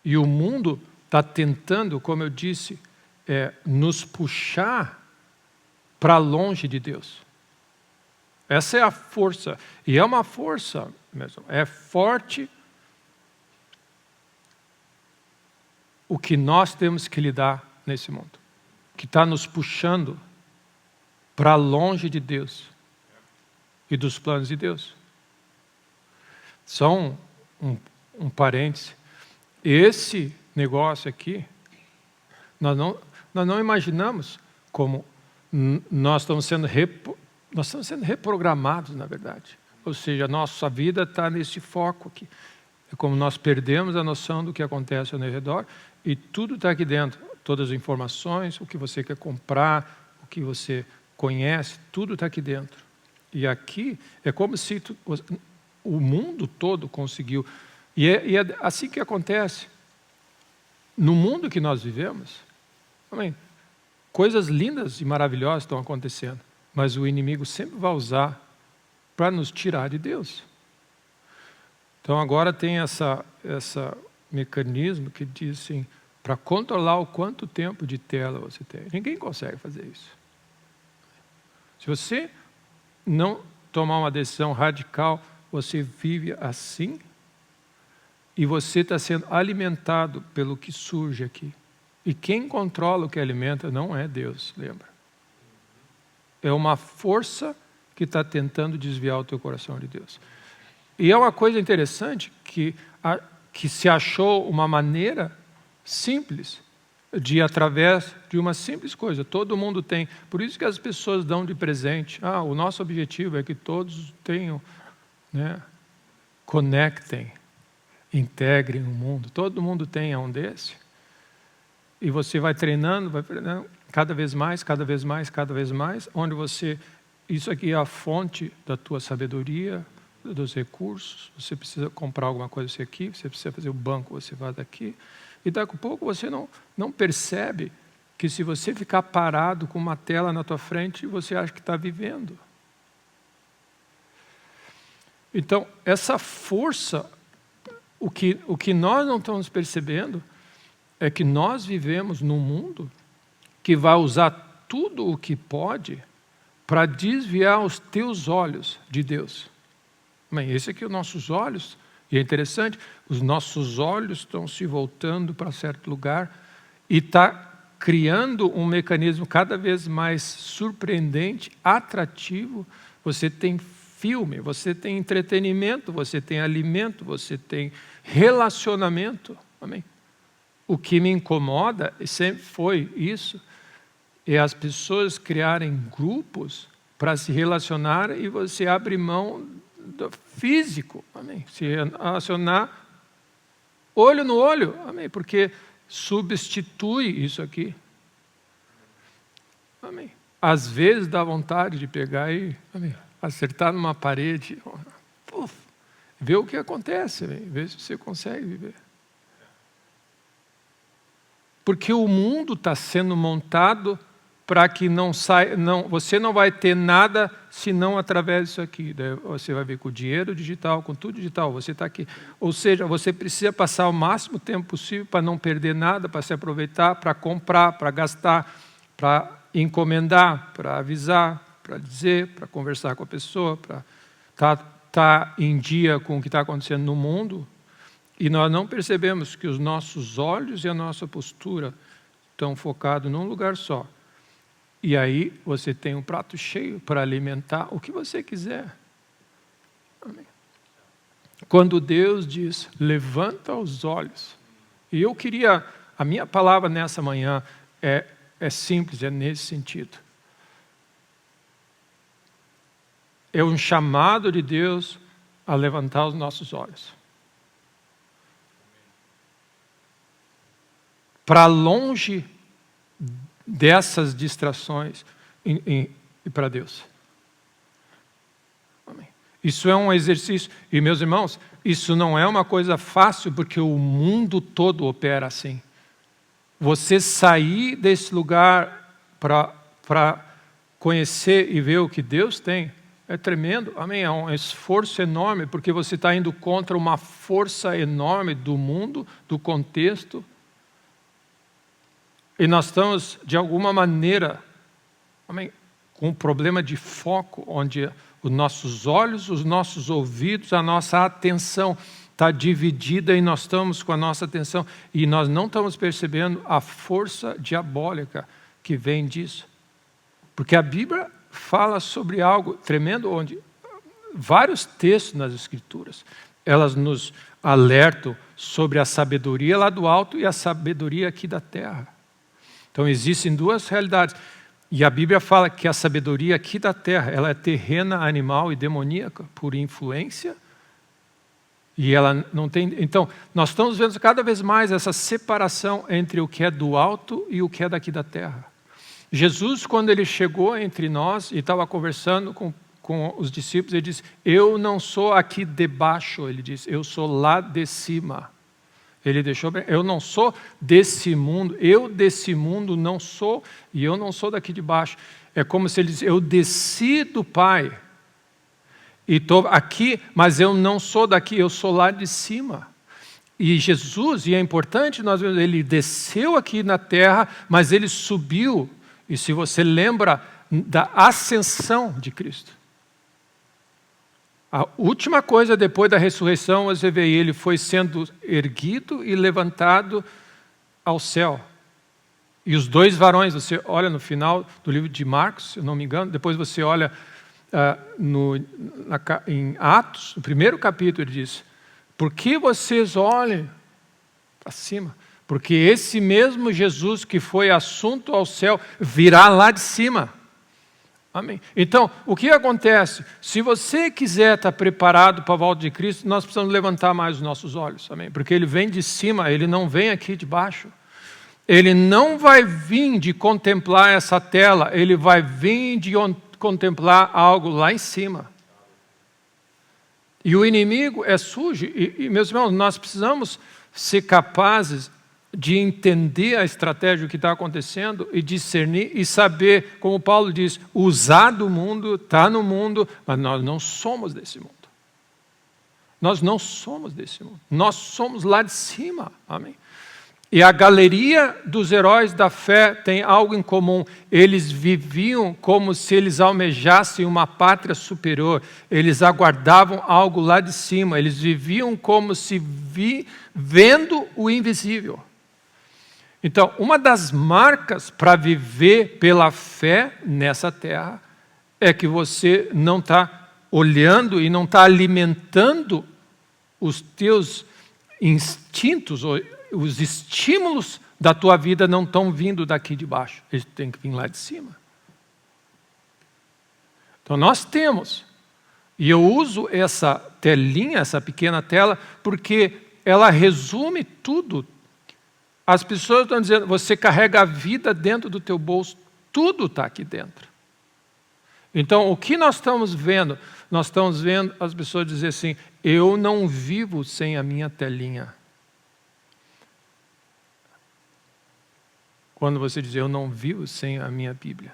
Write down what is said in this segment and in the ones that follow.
E o mundo está tentando, como eu disse, nos puxar para longe de Deus. Essa é a força. E é uma força mesmo. É forte o que nós temos que lidar nesse mundo. Que está nos puxando para longe de Deus e dos planos de Deus. Só um parêntese. Esse negócio aqui, nós não imaginamos como nós estamos sendo reprogramados, na verdade. Ou seja, a nossa vida está nesse foco aqui. É como nós perdemos a noção do que acontece ao redor e tudo está aqui dentro. Todas as informações, o que você quer comprar, o que você conhece, tudo está aqui dentro. E aqui é como se o mundo todo conseguiu. E é assim que acontece. No mundo que nós vivemos, coisas lindas e maravilhosas estão acontecendo, mas o inimigo sempre vai usar para nos tirar de Deus. Então agora tem esse mecanismo que diz assim, para controlar o quanto tempo de tela você tem. Ninguém consegue fazer isso. Se você não tomar uma decisão radical, você vive assim e você está sendo alimentado pelo que surge aqui. E quem controla o que alimenta não é Deus, lembra? É uma força que está tentando desviar o teu coração de Deus. E é uma coisa interessante que se achou uma maneira simples de, através de uma simples coisa, todo mundo tem. Por isso que as pessoas dão de presente. O nosso objetivo é que todos tenham, conectem, integrem o mundo. Todo mundo tenha um desse. E você vai treinando, cada vez mais, cada vez mais, cada vez mais, onde isso aqui é a fonte da tua sabedoria, dos recursos. Você precisa comprar alguma coisa, você aqui, você precisa fazer o banco, você vai daqui. E daqui a pouco você não percebe que se você ficar parado com uma tela na tua frente, você acha que está vivendo. Então, essa força, o que nós não estamos percebendo é que nós vivemos num mundo que vai usar tudo o que pode para desviar os teus olhos de Deus. Esse aqui é os nossos olhos, e é interessante, os nossos olhos estão se voltando para certo lugar e está criando um mecanismo cada vez mais surpreendente, atrativo. Você tem filme, você tem entretenimento, você tem alimento, você tem relacionamento. Amém? O que me incomoda, e sempre foi isso, é as pessoas criarem grupos para se relacionar e você abre mão do físico, amém? Se relacionar olho no olho, amém? Porque substitui isso aqui. Amém? Às vezes dá vontade de pegar e acertar numa parede, ver o que acontece, amém? Ver se você consegue viver. Porque o mundo está sendo montado para que você não vai ter nada senão através disso aqui. Daí você vai ver com o dinheiro digital, com tudo digital, você está aqui. Ou seja, você precisa passar o máximo tempo possível para não perder nada, para se aproveitar, para comprar, para gastar, para encomendar, para avisar, para dizer, para conversar com a pessoa, para estar em dia com o que está acontecendo no mundo. E nós não percebemos que os nossos olhos e a nossa postura estão focados num lugar só. E aí você tem um prato cheio para alimentar o que você quiser. Amém. Quando Deus diz, levanta os olhos. E eu queria, a minha palavra nessa manhã é simples, é nesse sentido. É um chamado de Deus a levantar os nossos olhos. Para longe dessas distrações e para Deus. Amém. Isso é um exercício. E, meus irmãos, isso não é uma coisa fácil, porque o mundo todo opera assim. Você sair desse lugar para conhecer e ver o que Deus tem, É tremendo, amém? É um esforço enorme, porque você está indo contra uma força enorme do mundo, do contexto. E nós estamos, de alguma maneira, amém, com um problema de foco, onde os nossos olhos, os nossos ouvidos, a nossa atenção está dividida e nós estamos com a nossa atenção e nós não estamos percebendo a força diabólica que vem disso. Porque a Bíblia fala sobre algo tremendo, onde vários textos nas Escrituras, elas nos alertam sobre a sabedoria lá do alto e a sabedoria aqui da terra. Então existem duas realidades. E a Bíblia fala que a sabedoria aqui da terra, ela é terrena, animal e demoníaca, por influência. E ela não tem... Então, nós estamos vendo cada vez mais essa separação entre o que é do alto e o que é daqui da terra. Jesus, quando ele chegou entre nós e estava conversando com os discípulos, ele disse, eu não sou aqui debaixo, ele disse, eu sou lá de cima. Ele deixou bem, eu não sou desse mundo, eu desse mundo não sou, e eu não sou daqui de baixo. É como se ele disse, eu desci do Pai, e estou aqui, mas eu não sou daqui, eu sou lá de cima. E Jesus, e é importante nós vermos, ele desceu aqui na terra, mas ele subiu, e se você lembra da ascensão de Cristo. A última coisa depois da ressurreição, você vê, ele foi sendo erguido e levantado ao céu. E os dois varões, você olha no final do livro de Marcos, se eu não me engano, depois você olha em Atos, no primeiro capítulo, ele diz, por que vocês olhem para cima? Porque esse mesmo Jesus que foi assunto ao céu, virá lá de cima. Amém. Então, o que acontece? Se você quiser estar preparado para a volta de Cristo, nós precisamos levantar mais os nossos olhos. Amém. Porque ele vem de cima, ele não vem aqui de baixo. Ele não vai vir de contemplar essa tela, ele vai vir de contemplar algo lá em cima. E o inimigo é sujo. E meus irmãos, nós precisamos ser capazes de entender a estratégia que está acontecendo e discernir e saber, como Paulo diz, usar do mundo, está no mundo, mas nós não somos desse mundo. Nós não somos desse mundo. Nós somos lá de cima. Amém. E a galeria dos heróis da fé tem algo em comum. Eles viviam como se eles almejassem uma pátria superior. Eles aguardavam algo lá de cima. Eles viviam como se vendo o invisível. Então, uma das marcas para viver pela fé nessa terra é que você não está olhando e não está alimentando os teus instintos, os estímulos da tua vida não estão vindo daqui de baixo, eles têm que vir lá de cima. Então nós temos, e eu uso essa telinha, essa pequena tela, porque ela resume tudo. As pessoas estão dizendo, você carrega a vida dentro do teu bolso, tudo está aqui dentro. Então, o que nós estamos vendo? Nós estamos vendo as pessoas dizer assim, eu não vivo sem a minha telinha. Quando você diz, eu não vivo sem a minha Bíblia.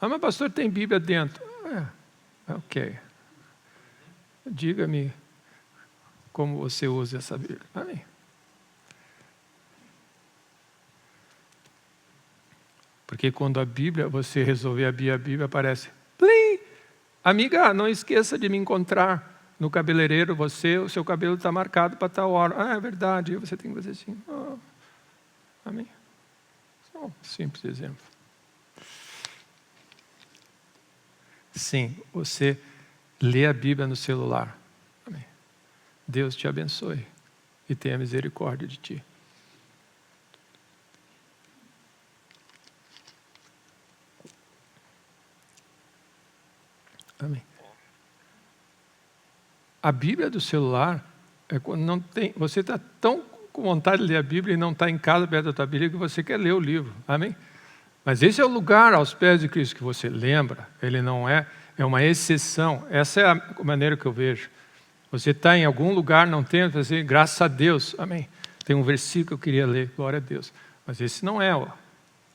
Ah, mas pastor, tem Bíblia dentro. Ok. Diga-me como você usa essa Bíblia. Amém. Porque quando a Bíblia, você resolver abrir a Bíblia, aparece, plim! Amiga, não esqueça de me encontrar no cabeleireiro, o seu cabelo está marcado para tal hora. Ah, é verdade, e você tem que fazer assim. Oh. Amém. Só um simples exemplo. Sim, você lê a Bíblia no celular. Amém. Deus te abençoe e tenha misericórdia de ti. Amém. A Bíblia do celular é quando não tem. Você está tão com vontade de ler a Bíblia e não está em casa perto da tua Bíblia que você quer ler o livro. Amém? Mas esse é o lugar aos pés de Cristo que você lembra. Ele não é uma exceção. Essa é a maneira que eu vejo. Você está em algum lugar, não tem, você, graças a Deus. Amém. Tem um versículo que eu queria ler, glória a Deus. Mas esse não é. Ó.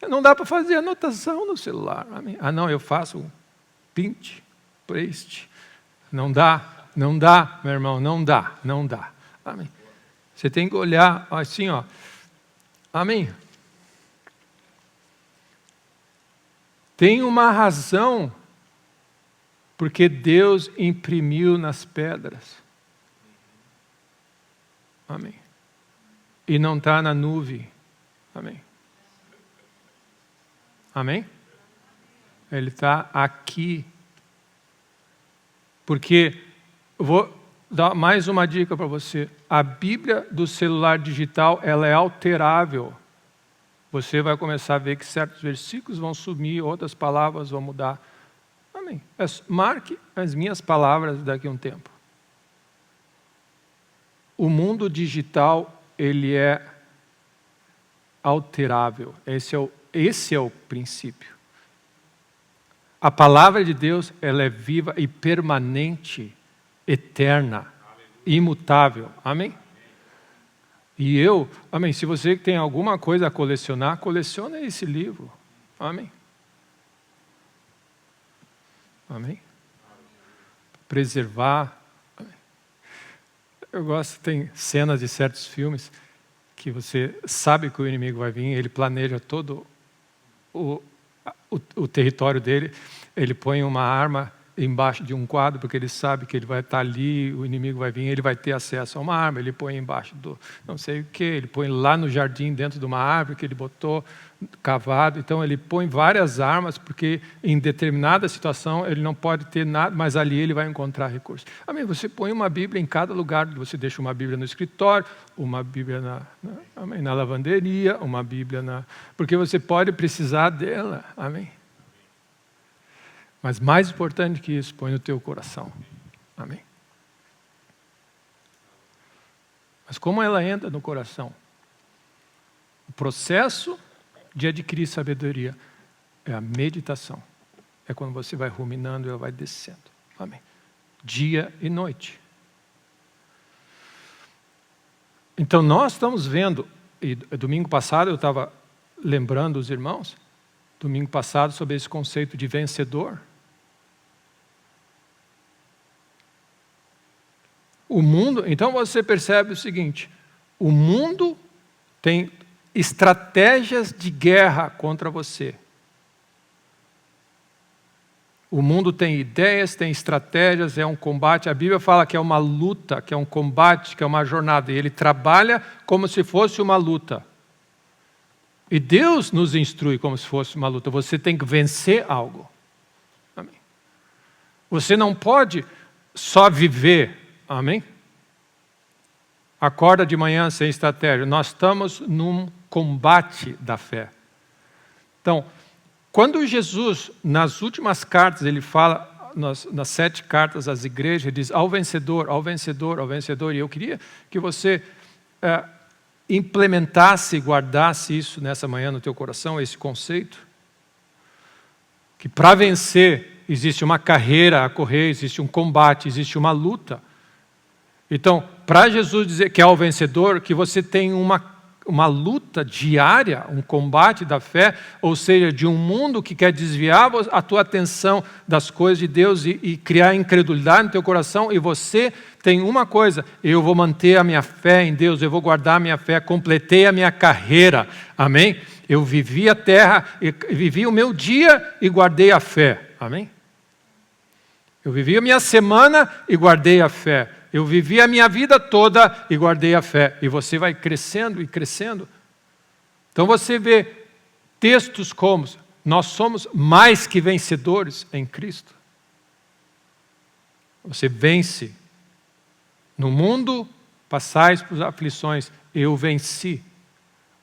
Não dá para fazer anotação no celular. Amém. Ah, não, eu faço um print. Priest. Não dá, não dá, meu irmão, não dá, não dá. Amém. Você tem que olhar assim, ó. Amém. Tem uma razão porque Deus imprimiu nas pedras. Amém. E não está na nuvem. Amém. Amém? Ele está aqui. Porque, vou dar mais uma dica para você. A Bíblia do celular digital, ela é alterável. Você vai começar a ver que certos versículos vão sumir, outras palavras vão mudar. Amém. Marque as minhas palavras daqui a um tempo. O mundo digital, ele é alterável. Esse é o princípio. A palavra de Deus, ela é viva e permanente, eterna, imutável. Amém? E amém, se você tem alguma coisa a colecionar, colecione esse livro. Amém? Amém? Preservar. Amém. Eu gosto, tem cenas de certos filmes que você sabe que o inimigo vai vir, ele planeja todo o território dele, ele põe uma arma embaixo de um quadro, porque ele sabe que ele vai estar ali, o inimigo vai vir, ele vai ter acesso a uma arma, ele põe embaixo do não sei o que, ele põe lá no jardim, dentro de uma árvore que ele botou cavado, então ele põe várias armas, porque em determinada situação ele não pode ter nada, mas ali ele vai encontrar recursos. Amém? Você põe uma Bíblia em cada lugar, você deixa uma Bíblia no escritório, uma Bíblia na lavanderia, uma Bíblia porque você pode precisar dela. Amém? Mas mais importante que isso, põe no teu coração. Amém? Mas como ela entra no coração? O processo de adquirir sabedoria é a meditação. É quando você vai ruminando e ela vai descendo. Amém? Dia e noite. Então nós estamos vendo, e domingo passado eu estava lembrando os irmãos, domingo passado sobre esse conceito de vencedor. O mundo, então você percebe o seguinte, o mundo tem estratégias de guerra contra você. O mundo tem ideias, tem estratégias, é um combate. A Bíblia fala que é uma luta, que é um combate, que é uma jornada. E ele trabalha como se fosse uma luta. E Deus nos instrui como se fosse uma luta. Você tem que vencer algo. Amém. Você não pode só viver. Amém? Acorda de manhã sem estratégia. Nós estamos num combate da fé. Então, quando Jesus, nas últimas cartas, ele fala, nas 7 cartas às igrejas, ele diz ao vencedor, ao vencedor, ao vencedor. E eu queria que você implementasse e guardasse isso nessa manhã no teu coração, esse conceito. Que para vencer, existe uma carreira a correr, existe um combate, existe uma luta. Então, para Jesus dizer que é o vencedor, que você tem uma luta diária, um combate da fé, ou seja, de um mundo que quer desviar a tua atenção das coisas de Deus e criar incredulidade no teu coração, e você tem uma coisa, eu vou manter a minha fé em Deus, eu vou guardar a minha fé, completei a minha carreira, amém? Eu vivi a terra, vivi o meu dia e guardei a fé, amém? Eu vivi a minha semana e guardei a fé. Eu vivi a minha vida toda e guardei a fé. E você vai crescendo e crescendo. Então você vê textos como nós somos mais que vencedores em Cristo. Você vence. No mundo passais por aflições. Eu venci.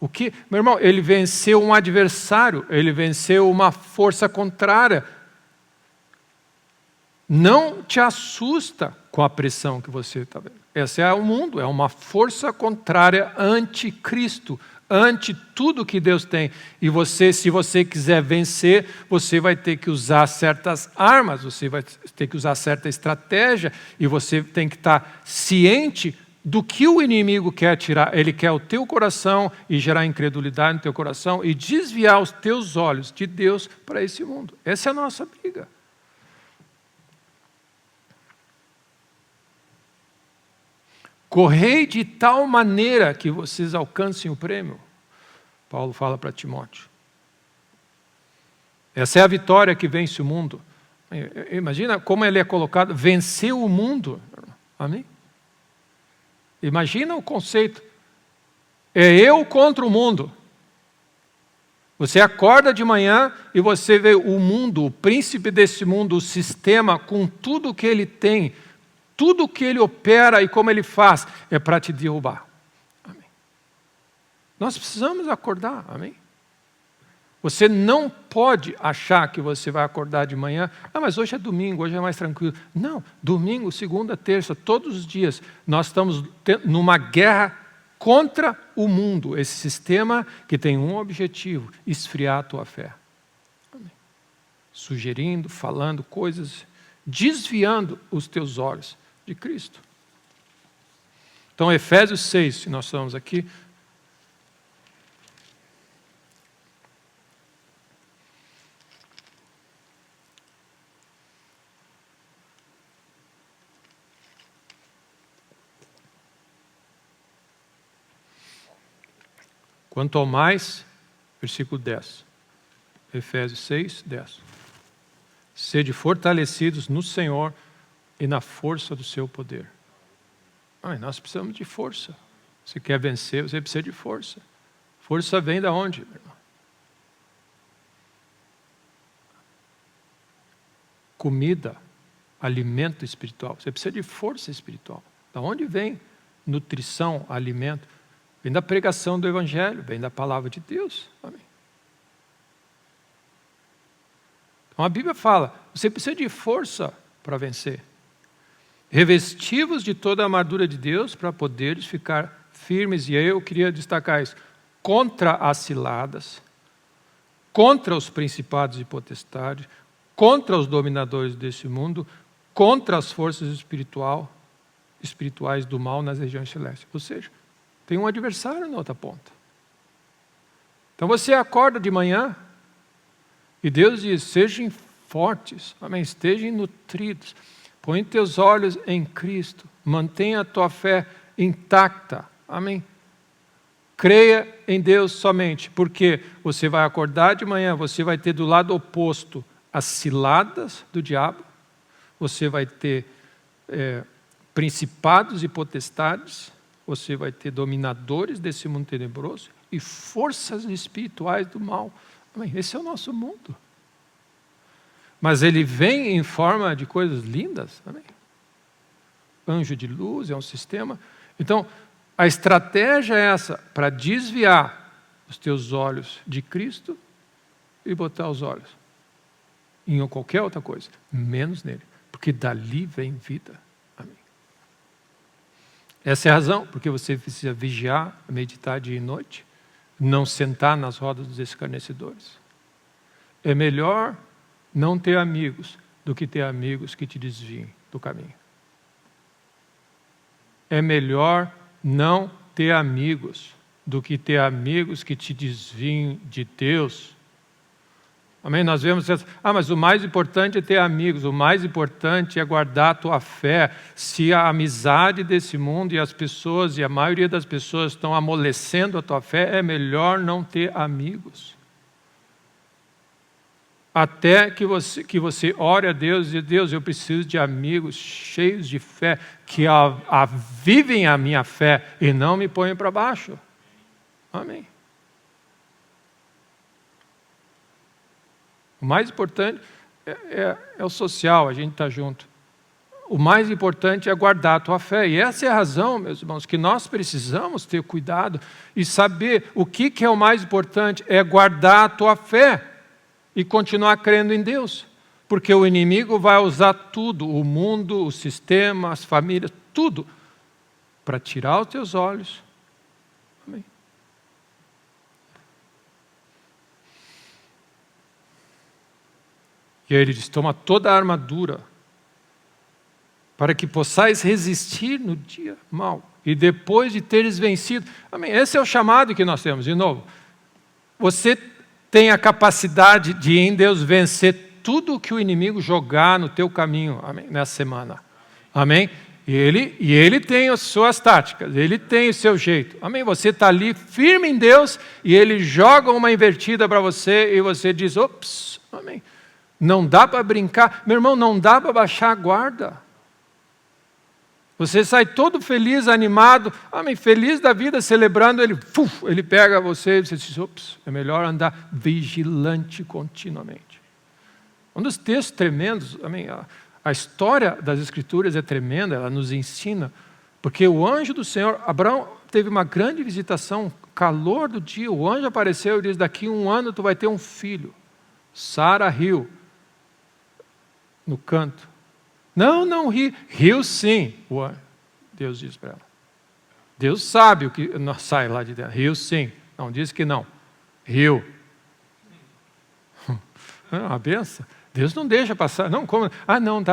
O que? Meu irmão, ele venceu um adversário. Ele venceu uma força contrária. Não te assusta com a pressão que você está vendo. Esse é o mundo, é uma força contrária anti-Cristo, ante tudo que Deus tem. E você, se você quiser vencer, você vai ter que usar certas armas, você vai ter que usar certa estratégia, e você tem que estar ciente do que o inimigo quer tirar. Ele quer o teu coração e gerar incredulidade no teu coração e desviar os teus olhos de Deus para esse mundo. Essa é a nossa briga. Correi de tal maneira que vocês alcancem o prêmio. Paulo fala para Timóteo. Essa é a vitória que vence o mundo. Imagina como ele é colocado, venceu o mundo. Amém? Imagina o conceito. É eu contra o mundo. Você acorda de manhã e você vê o mundo, o príncipe desse mundo, o sistema, com tudo que ele tem, tudo que ele opera e como ele faz, é para te derrubar. Amém. Nós precisamos acordar, amém? Você não pode achar que você vai acordar de manhã, mas hoje é domingo, hoje é mais tranquilo. Não, domingo, segunda, terça, todos os dias, nós estamos numa guerra contra o mundo, esse sistema que tem um objetivo, esfriar a tua fé. Amém. Sugerindo, falando coisas, desviando os teus olhos de Cristo. Então, Efésios 6, se nós estamos aqui. Quanto ao mais, versículo 10. Efésios 6, 10. Sede fortalecidos no Senhor e na força do seu poder. Nós precisamos de força. Se quer vencer, você precisa de força. Força vem da onde, meu irmão? Comida, alimento espiritual. Você precisa de força espiritual. Da onde vem nutrição, alimento? Vem da pregação do Evangelho, vem da palavra de Deus. Amém. Então a Bíblia fala, você precisa de força para vencer. Revestivos de toda a armadura de Deus para poderes ficar firmes. E aí eu queria destacar isso. Contra as ciladas, contra os principados e potestades, contra os dominadores desse mundo, contra as forças espirituais do mal nas regiões celestes. Ou seja, tem um adversário na outra ponta. Então você acorda de manhã e Deus diz, sejam fortes, amém? Estejam nutridos. Põe teus olhos em Cristo. Mantenha a tua fé intacta. Amém? Creia em Deus somente, porque você vai acordar de manhã, você vai ter do lado oposto as ciladas do diabo, você vai ter principados e potestades, você vai ter dominadores desse mundo tenebroso e forças espirituais do mal. Amém? Esse é o nosso mundo. Mas ele vem em forma de coisas lindas. Amém? Anjo de luz, é um sistema. Então, a estratégia é essa, para desviar os teus olhos de Cristo e botar os olhos em qualquer outra coisa, menos nele. Porque dali vem vida. Amém. Essa é a razão, porque você precisa vigiar, meditar dia e noite, não sentar nas rodas dos escarnecedores. É melhor não ter amigos do que ter amigos que te desviem do caminho. É melhor não ter amigos do que ter amigos que te desviem de Deus. Amém? Nós vemos, mas o mais importante é ter amigos, o mais importante é guardar a tua fé. Se a amizade desse mundo e as pessoas, e a maioria das pessoas estão amolecendo a tua fé, é melhor não ter amigos. Até que você ore a Deus e diz, Deus, eu preciso de amigos cheios de fé, que avivem a minha fé e não me ponham para baixo. Amém. O mais importante é o social, a gente está junto. O mais importante é guardar a tua fé. E essa é a razão, meus irmãos, que nós precisamos ter cuidado e saber o que é o mais importante, é guardar a tua fé e continuar crendo em Deus. Porque o inimigo vai usar tudo, o mundo, o sistema, as famílias, tudo, para tirar os teus olhos. Amém. E aí ele diz, toma toda a armadura, para que possais resistir no dia mau, e depois de teres vencido. Amém. Esse é o chamado que nós temos, de novo. Você tem a capacidade de, em Deus, vencer tudo o que o inimigo jogar no teu caminho, amém, nessa semana. Amém? E ele tem as suas táticas, ele tem o seu jeito. Amém? Você está ali firme em Deus e ele joga uma invertida para você e você diz, ops, amém. Não dá para brincar. Meu irmão, não dá para baixar a guarda. Você sai todo feliz, animado, amém, feliz da vida, celebrando, ele pega você e você diz, ops, é melhor andar vigilante continuamente. Um dos textos tremendos, amém, a história das Escrituras é tremenda, ela nos ensina, porque o anjo do Senhor, Abraão teve uma grande visitação, calor do dia, o anjo apareceu e disse, daqui a 1 ano tu vai ter um filho. Sara riu no canto. Não riu sim. Deus diz para ela. Deus sabe o que sai lá de dentro. Riu sim. Não, disse que não. Riu. É uma benção. Deus não deixa passar. Não, como?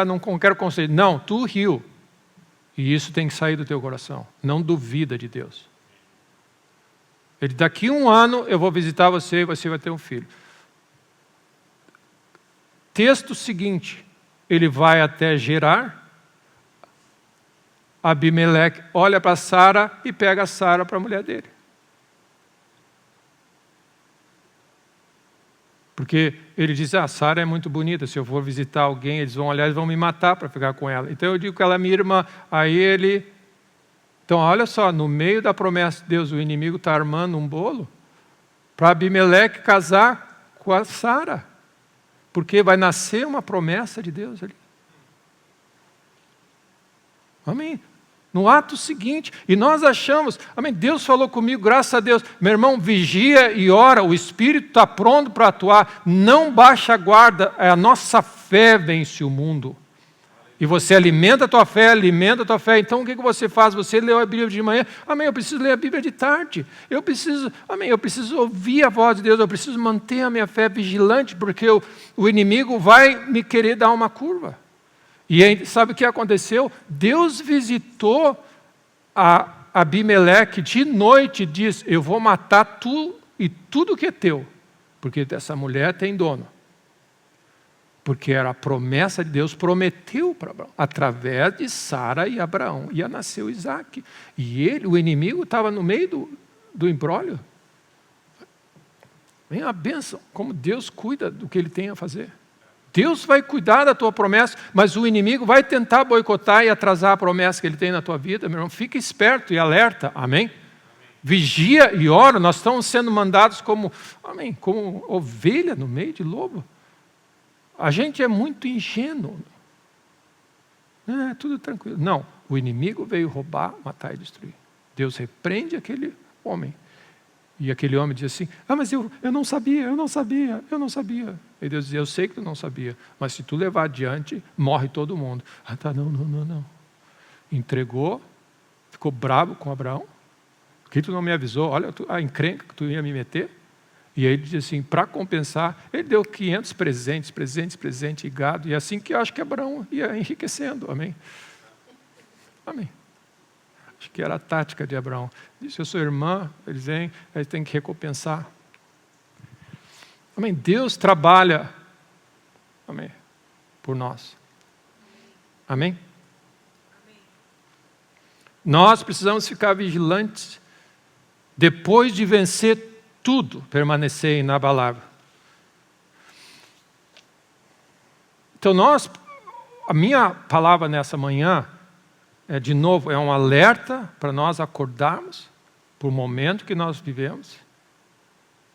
Não quero conselho. Não, tu riu. E isso tem que sair do teu coração. Não duvida de Deus. Ele, daqui a 1 ano eu vou visitar você e você vai ter um filho. Texto seguinte. Ele vai até Gerar. Abimeleque olha para Sara e pega Sara para a mulher dele. Porque ele diz, Sara é muito bonita, se eu for visitar alguém, eles vão olhar e vão me matar para ficar com ela. Então eu digo que ela é minha irmã. Aí ele... Então olha só, no meio da promessa de Deus, o inimigo está armando um bolo para Abimeleque casar com a Sara. Porque vai nascer uma promessa de Deus ali. Amém? No ato seguinte, e nós achamos, amém, Deus falou comigo, graças a Deus, meu irmão, vigia e ora, o Espírito está pronto para atuar, não baixa a guarda, a nossa fé vence o mundo. E você alimenta a tua fé, então o que você faz? Você leu a Bíblia de manhã, amém, eu preciso ler a Bíblia de tarde, eu preciso ouvir a voz de Deus, eu preciso manter a minha fé vigilante, porque o inimigo vai me querer dar uma curva. E aí, sabe o que aconteceu? Deus visitou a Abimeleque de noite e diz, eu vou matar tu e tudo que é teu, porque essa mulher tem dono. Porque era a promessa de Deus, prometeu para Abraão, através de Sara e Abraão, ia nascer o Isaac. E o inimigo estava no meio do imbróglio. Vem a bênção, como Deus cuida do que Ele tem a fazer. Deus vai cuidar da tua promessa, mas o inimigo vai tentar boicotar e atrasar a promessa que Ele tem na tua vida. Meu irmão, fica esperto e alerta, amém? Vigia e ora, nós estamos sendo mandados como ovelha no meio de lobo. A gente é muito ingênuo. É tudo tranquilo. Não, o inimigo veio roubar, matar e destruir. Deus repreende aquele homem. E aquele homem diz assim, mas eu não sabia. E Deus diz, eu sei que tu não sabia, mas se tu levar adiante, morre todo mundo. Não. Entregou, ficou bravo com Abraão. Por que tu não me avisou? Olha a encrenca que tu ia me meter. E aí ele diz assim, para compensar, ele deu 500 presentes e gado. E é assim que eu acho que Abraão ia enriquecendo. Amém? Amém. Acho que era a tática de Abraão. Disse, eu sou irmã, eles vêm, eles têm que recompensar. Amém? Deus trabalha, amém, por nós. Amém? Nós precisamos ficar vigilantes, depois de vencer tudo, permanecer inabalável. Então a minha palavra nessa manhã, de novo, é um alerta para nós acordarmos para o momento que nós vivemos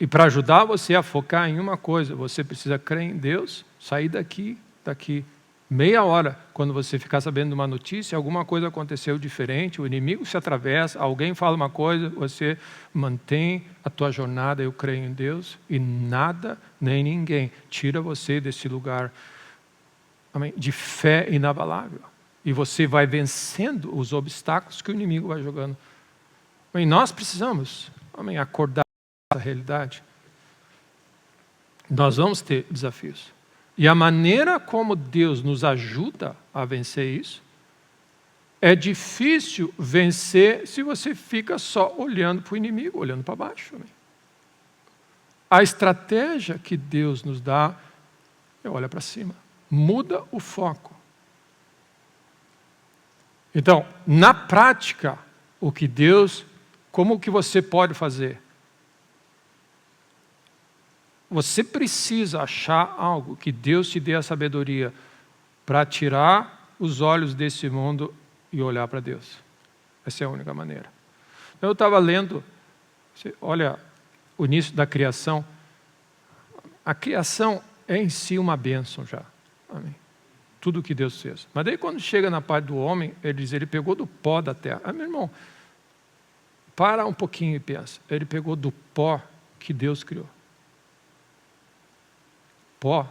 e para ajudar você a focar em uma coisa. Você precisa crer em Deus, sair daqui meia hora, quando você ficar sabendo de uma notícia, alguma coisa aconteceu diferente, o inimigo se atravessa, alguém fala uma coisa, você mantém a tua jornada, eu creio em Deus, e nada nem ninguém tira você desse lugar, amém, de fé inabalável. E você vai vencendo os obstáculos que o inimigo vai jogando. Amém? Nós precisamos, amém, acordar essa realidade. Nós vamos ter desafios. E a maneira como Deus nos ajuda a vencer isso, é difícil vencer se você fica só olhando para o inimigo, olhando para baixo. Amém? A estratégia que Deus nos dá é olhar para cima. Muda o foco. Então, na prática, como que você pode fazer? Você precisa achar algo que Deus te dê a sabedoria para tirar os olhos desse mundo e olhar para Deus. Essa é a única maneira. Eu estava lendo, olha, o início da criação. A criação é em si uma bênção já. Amém. Tudo que Deus fez. Mas daí quando chega na parte do homem, ele diz, ele pegou do pó da terra. Meu irmão, para um pouquinho e pensa. Ele pegou do pó que Deus criou. Pó,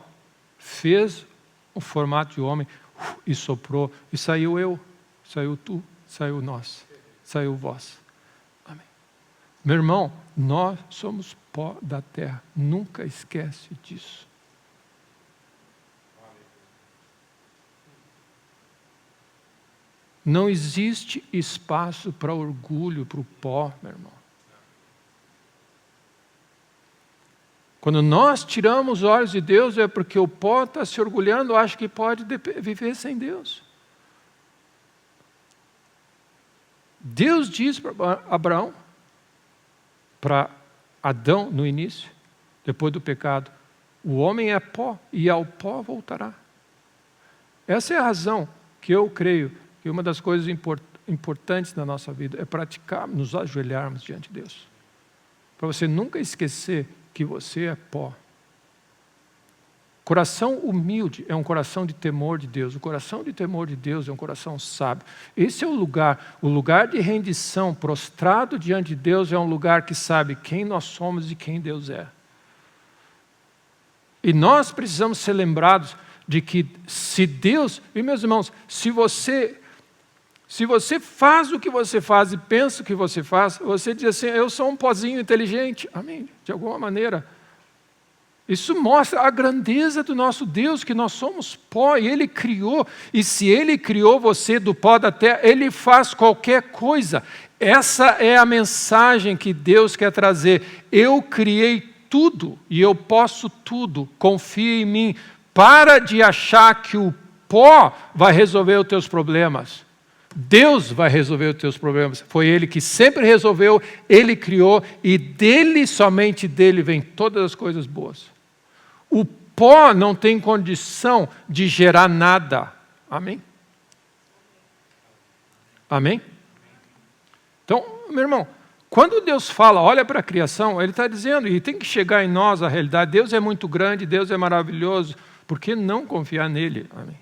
fez o formato de homem e soprou, e saiu eu, saiu tu, saiu nós, saiu vós. Amém. Meu irmão, nós somos pó da terra, nunca esquece disso. Não existe espaço para orgulho, para o pó, meu irmão. Quando nós tiramos os olhos de Deus, é porque o pó está se orgulhando, acha que pode viver sem Deus. Deus diz para Abraão, para Adão no início, depois do pecado, o homem é pó e ao pó voltará. Essa é a razão que eu creio que uma das coisas importantes na nossa vida é praticar, nos ajoelharmos diante de Deus. Para você nunca esquecer que você é pó. Coração humilde é um coração de temor de Deus. O coração de temor de Deus é um coração sábio. Esse é o lugar de rendição, prostrado diante de Deus, é um lugar que sabe quem nós somos e quem Deus é. E nós precisamos ser lembrados de que se Deus, e meus irmãos, se você faz o que você faz e pensa o que você faz, você diz assim, eu sou um pozinho inteligente. Amém? De alguma maneira. Isso mostra a grandeza do nosso Deus, que nós somos pó, e Ele criou. E se Ele criou você do pó da terra, Ele faz qualquer coisa. Essa é a mensagem que Deus quer trazer. Eu criei tudo, e eu posso tudo. Confia em mim. Para de achar que o pó vai resolver os teus problemas. Deus vai resolver os teus problemas. Foi Ele que sempre resolveu, Ele criou, e dele, somente dele, vem todas as coisas boas. O pó não tem condição de gerar nada. Amém? Amém? Então, meu irmão, quando Deus fala, olha para a criação, Ele está dizendo, e tem que chegar em nós a realidade, Deus é muito grande, Deus é maravilhoso, por que não confiar nele? Amém?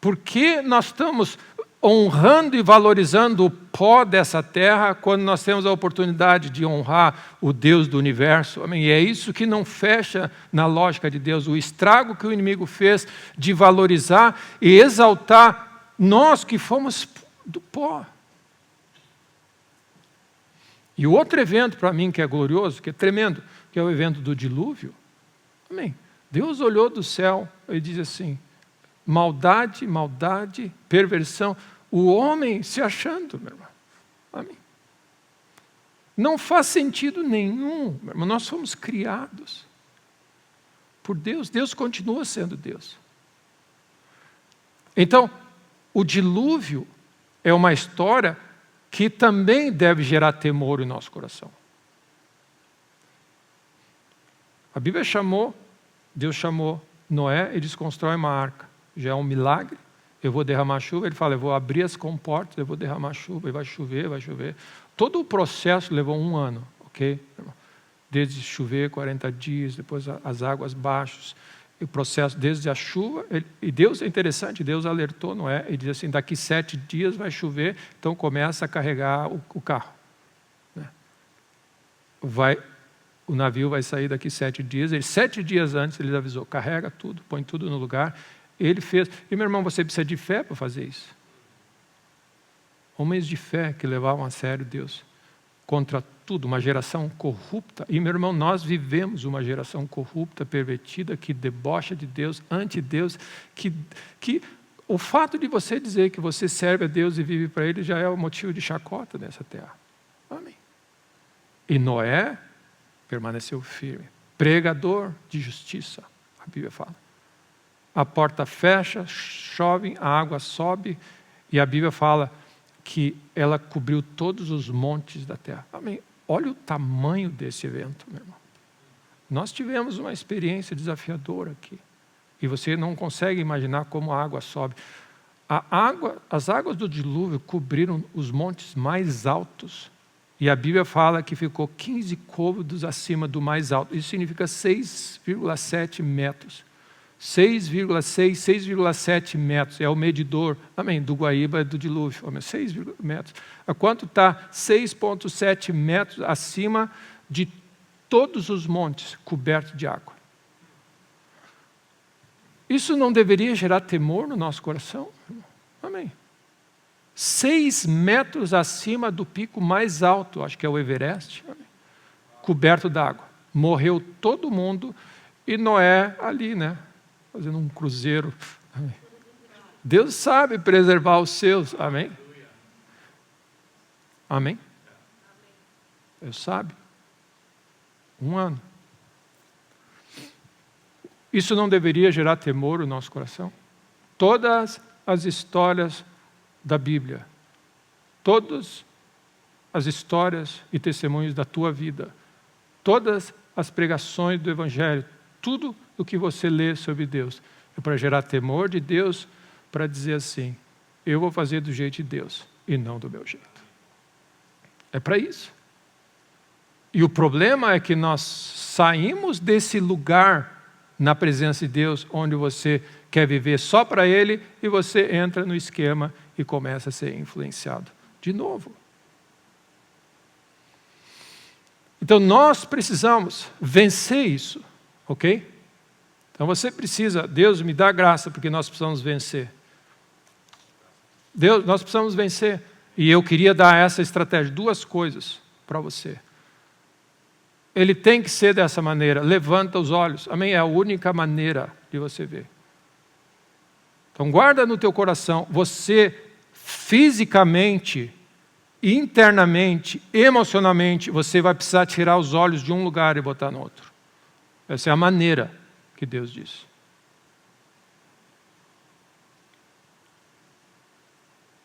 Por que nós estamos honrando e valorizando o pó dessa terra, quando nós temos a oportunidade de honrar o Deus do universo? Amém? E é isso que não fecha na lógica de Deus, o estrago que o inimigo fez de valorizar e exaltar nós que fomos do pó. E o outro evento para mim que é glorioso, que é tremendo, que é o evento do dilúvio. Amém? Deus olhou do céu e diz assim, maldade, maldade, perversão, o homem se achando, meu irmão. Amém? Não faz sentido nenhum, meu irmão. Nós somos criados por Deus. Deus continua sendo Deus. Então, o dilúvio é uma história que também deve gerar temor em nosso coração. A Bíblia Deus chamou Noé e desconstrói uma arca. Já é um milagre. Eu vou derramar chuva. Ele fala, eu vou abrir as comportas, eu vou derramar chuva, e vai chover, vai chover. Todo o processo levou 1 ano, ok? Desde chover, 40 dias, depois as águas baixas, o processo desde a chuva. E Deus, é interessante, Deus alertou Noé e diz assim, daqui 7 dias vai chover, então começa a carregar o carro. O navio vai sair daqui 7 dias. 7 dias antes ele avisou, carrega tudo, põe tudo no lugar. Ele fez. E meu irmão, você precisa de fé para fazer isso. Homens de fé que levavam a sério Deus contra tudo, uma geração corrupta. E meu irmão, nós vivemos uma geração corrupta, pervertida, que debocha de Deus, anti-Deus, que o fato de você dizer que você serve a Deus e vive para Ele já é o motivo de chacota nessa terra. Amém. E Noé permaneceu firme, pregador de justiça, a Bíblia fala. A porta fecha, chove, a água sobe, E a Bíblia fala que ela cobriu todos os montes da terra. Amém. Olha o tamanho desse evento, meu irmão. Nós tivemos uma experiência desafiadora aqui. E você não consegue imaginar como a água sobe. As águas do dilúvio cobriram os montes mais altos. E a Bíblia fala que ficou 15 côvados acima do mais alto. Isso significa 6,7 metros. 6,6, 6,7 metros. É o medidor, amém, do Guaíba e do dilúvio. Amém, 6 metros. A quanto está? 6,7 metros acima de todos os montes cobertos de água. Isso não deveria gerar temor no nosso coração? Amém. 6 metros acima do pico mais alto, acho que é o Everest, amém, coberto d'água. Morreu todo mundo e Noé ali, né? Fazendo um cruzeiro. Amém. Deus sabe preservar os seus. Amém? Amém? Deus sabe. 1 ano. Isso não deveria gerar temor no nosso coração? Todas as histórias da Bíblia, todas as histórias e testemunhos da tua vida, todas as pregações do Evangelho, tudo o que você lê sobre Deus, é para gerar temor de Deus, para dizer assim, eu vou fazer do jeito de Deus e não do meu jeito. É para isso. E o problema é que nós saímos desse lugar na presença de Deus, onde você quer viver só para Ele, e você entra no esquema e começa a ser influenciado de novo. Então nós precisamos vencer isso, ok? Então você precisa, Deus me dá graça, porque nós precisamos vencer. Deus, nós precisamos vencer. E eu queria dar essa estratégia, 2 coisas para você. Ele tem que ser dessa maneira, levanta os olhos, amém? É a única maneira de você ver. Então guarda no teu coração, você fisicamente, internamente, emocionalmente, você vai precisar tirar os olhos de um lugar e botar no outro. Essa é a maneira que Deus diz.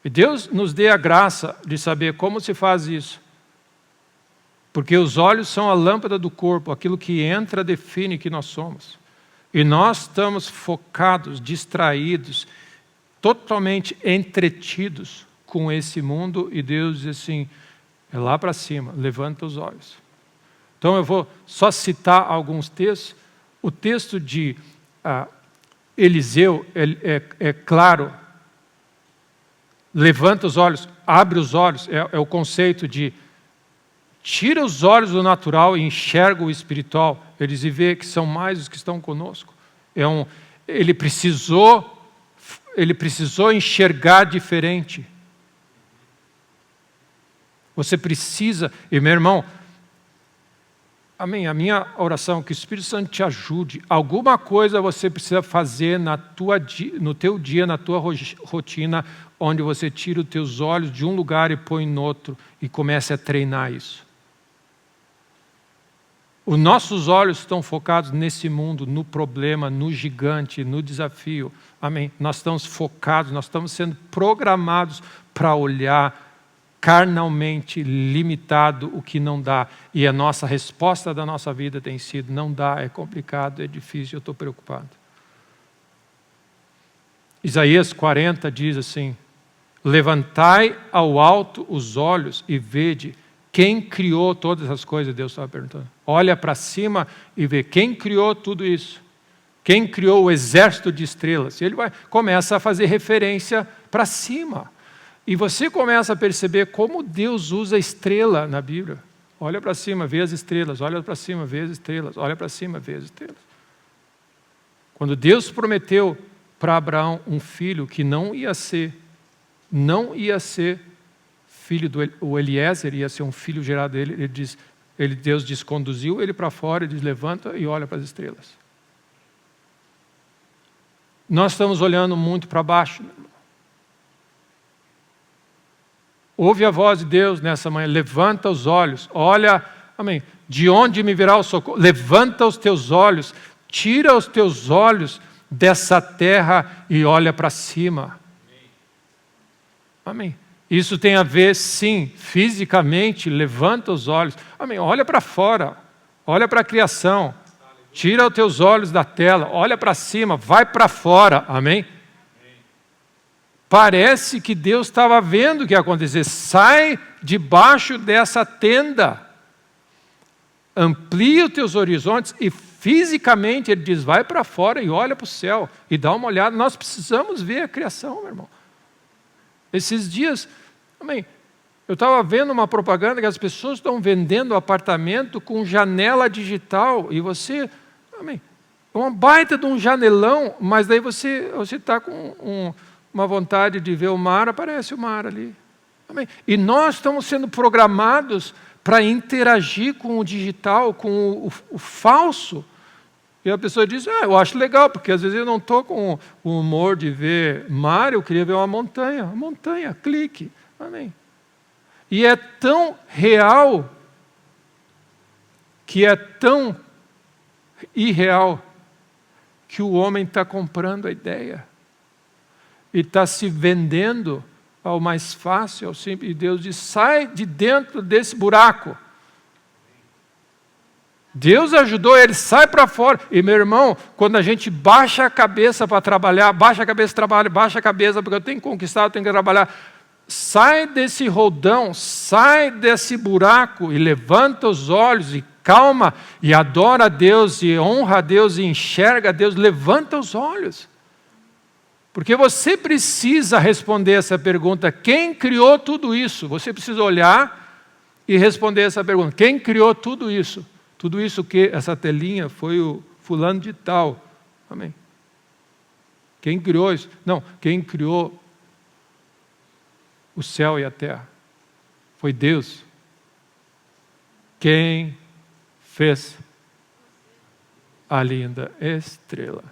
E Deus nos dê a graça de saber como se faz isso. Porque os olhos são a lâmpada do corpo, aquilo que entra define que nós somos. E nós estamos focados, distraídos, totalmente entretidos com esse mundo, e Deus diz assim, é lá para cima, levanta os olhos. Então eu vou só citar alguns textos. O texto de Eliseu é claro, levanta os olhos, abre os olhos, é o conceito de tira os olhos do natural e enxerga o espiritual. Eles vê que são mais os que estão conosco. Ele precisou enxergar diferente. Você precisa, e meu irmão, amém, a minha oração é que o Espírito Santo te ajude. Alguma coisa você precisa fazer no teu dia, na tua rotina, onde você tira os teus olhos de um lugar e põe no outro e comece a treinar isso. Os nossos olhos estão focados nesse mundo, no problema, no gigante, no desafio. Amém? Nós estamos focados, nós estamos sendo programados para olhar carnalmente limitado o que não dá. E a nossa resposta da nossa vida tem sido, não dá, é complicado, é difícil, eu estou preocupado. Isaías 40 diz assim, levantai ao alto os olhos e vede quem criou todas as coisas, Deus estava perguntando. Olha para cima e vê quem criou tudo isso. Quem criou o exército de estrelas. E ele começa a fazer referência para cima. E você começa a perceber como Deus usa a estrela na Bíblia. Olha para cima, vê as estrelas. Olha para cima, vê as estrelas. Olha para cima, vê as estrelas. Quando Deus prometeu para Abraão um filho que não ia ser filho do Eliezer, ia ser um filho gerado dele, Deus diz, conduziu ele para fora, ele diz, levanta e olha para as estrelas. Nós estamos olhando muito para baixo. Ouve a voz de Deus nessa manhã, levanta os olhos, olha, amém, de onde me virá o socorro? Levanta os teus olhos, tira os teus olhos dessa terra e olha para cima. Amém. Isso tem a ver, sim, fisicamente, levanta os olhos. Amém. Olha para fora, olha para a criação. Tira os teus olhos da tela, olha para cima, vai para fora. Amém. Parece que Deus estava vendo o que ia acontecer. Sai debaixo dessa tenda. Amplia os teus horizontes e fisicamente ele diz, vai para fora e olha para o céu e dá uma olhada. Nós precisamos ver a criação, meu irmão. Esses dias, amém, eu estava vendo uma propaganda que as pessoas estão vendendo apartamento com janela digital e você, amém, uma baita de um janelão, mas daí você está com uma vontade de ver o mar, aparece o mar ali. Amém. E nós estamos sendo programados para interagir com o digital, com o falso. E a pessoa diz, eu acho legal, porque às vezes eu não estou com o humor de ver mar, eu queria ver uma montanha, clique. Amém. E é tão real, que é tão irreal, que o homem está comprando a ideia. E está se vendendo ao mais fácil, ao simples. E Deus diz, sai de dentro desse buraco. Deus ajudou ele, sai para fora. E meu irmão, quando a gente baixa a cabeça para trabalhar, baixa a cabeça, trabalha, baixa a cabeça, porque eu tenho que conquistar, eu tenho que trabalhar. Sai desse roldão, sai desse buraco e levanta os olhos e calma e adora a Deus e honra a Deus e enxerga a Deus. Levanta os olhos. Porque você precisa responder essa pergunta, quem criou tudo isso? Você precisa olhar e responder essa pergunta, quem criou tudo isso? Tudo isso que essa telinha foi o fulano de tal. Amém. Quem criou isso? Não, quem criou o céu e a terra foi Deus. Quem fez a linda estrela?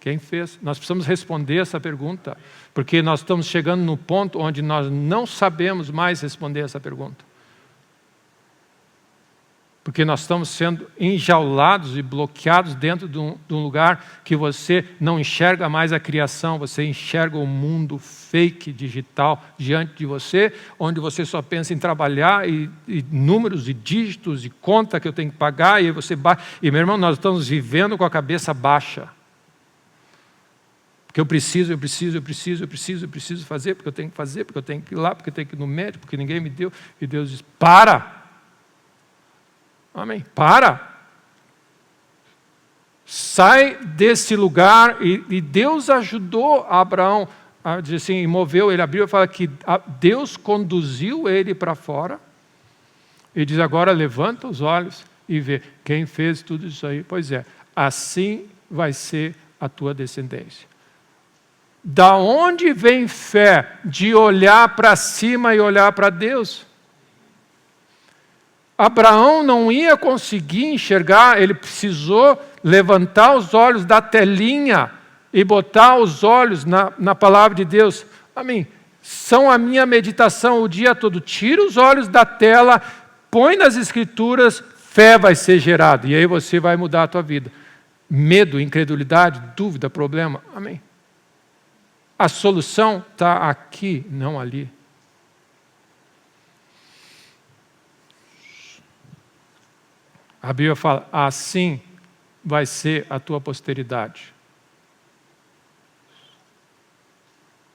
Quem fez? Nós precisamos responder essa pergunta, porque nós estamos chegando no ponto onde nós não sabemos mais responder essa pergunta. Porque nós estamos sendo enjaulados e bloqueados dentro de um lugar que você não enxerga mais a criação, você enxerga o mundo fake, digital, diante de você, onde você só pensa em trabalhar e números e dígitos e conta que eu tenho que pagar, e você e meu irmão, nós estamos vivendo com a cabeça baixa. Porque eu preciso fazer, porque eu tenho que fazer, porque eu tenho que ir lá, porque eu tenho que ir no médico, porque ninguém me deu. E Deus diz, para! Amém. Para! Sai desse lugar. E Deus ajudou Abraão, a dizer assim, moveu ele. A Bíblia fala que Deus conduziu ele para fora. E diz, agora levanta os olhos e vê quem fez tudo isso aí. Pois é, assim vai ser a tua descendência. Da onde vem fé? De olhar para cima e olhar para Deus. Abraão não ia conseguir enxergar, ele precisou levantar os olhos da telinha e botar os olhos na palavra de Deus. Amém. São a minha meditação o dia todo. Tira os olhos da tela, põe nas escrituras, fé vai ser gerada. E aí você vai mudar a tua vida. Medo, incredulidade, dúvida, problema. Amém. A solução está aqui, não ali. A Bíblia fala, assim vai ser a tua posteridade.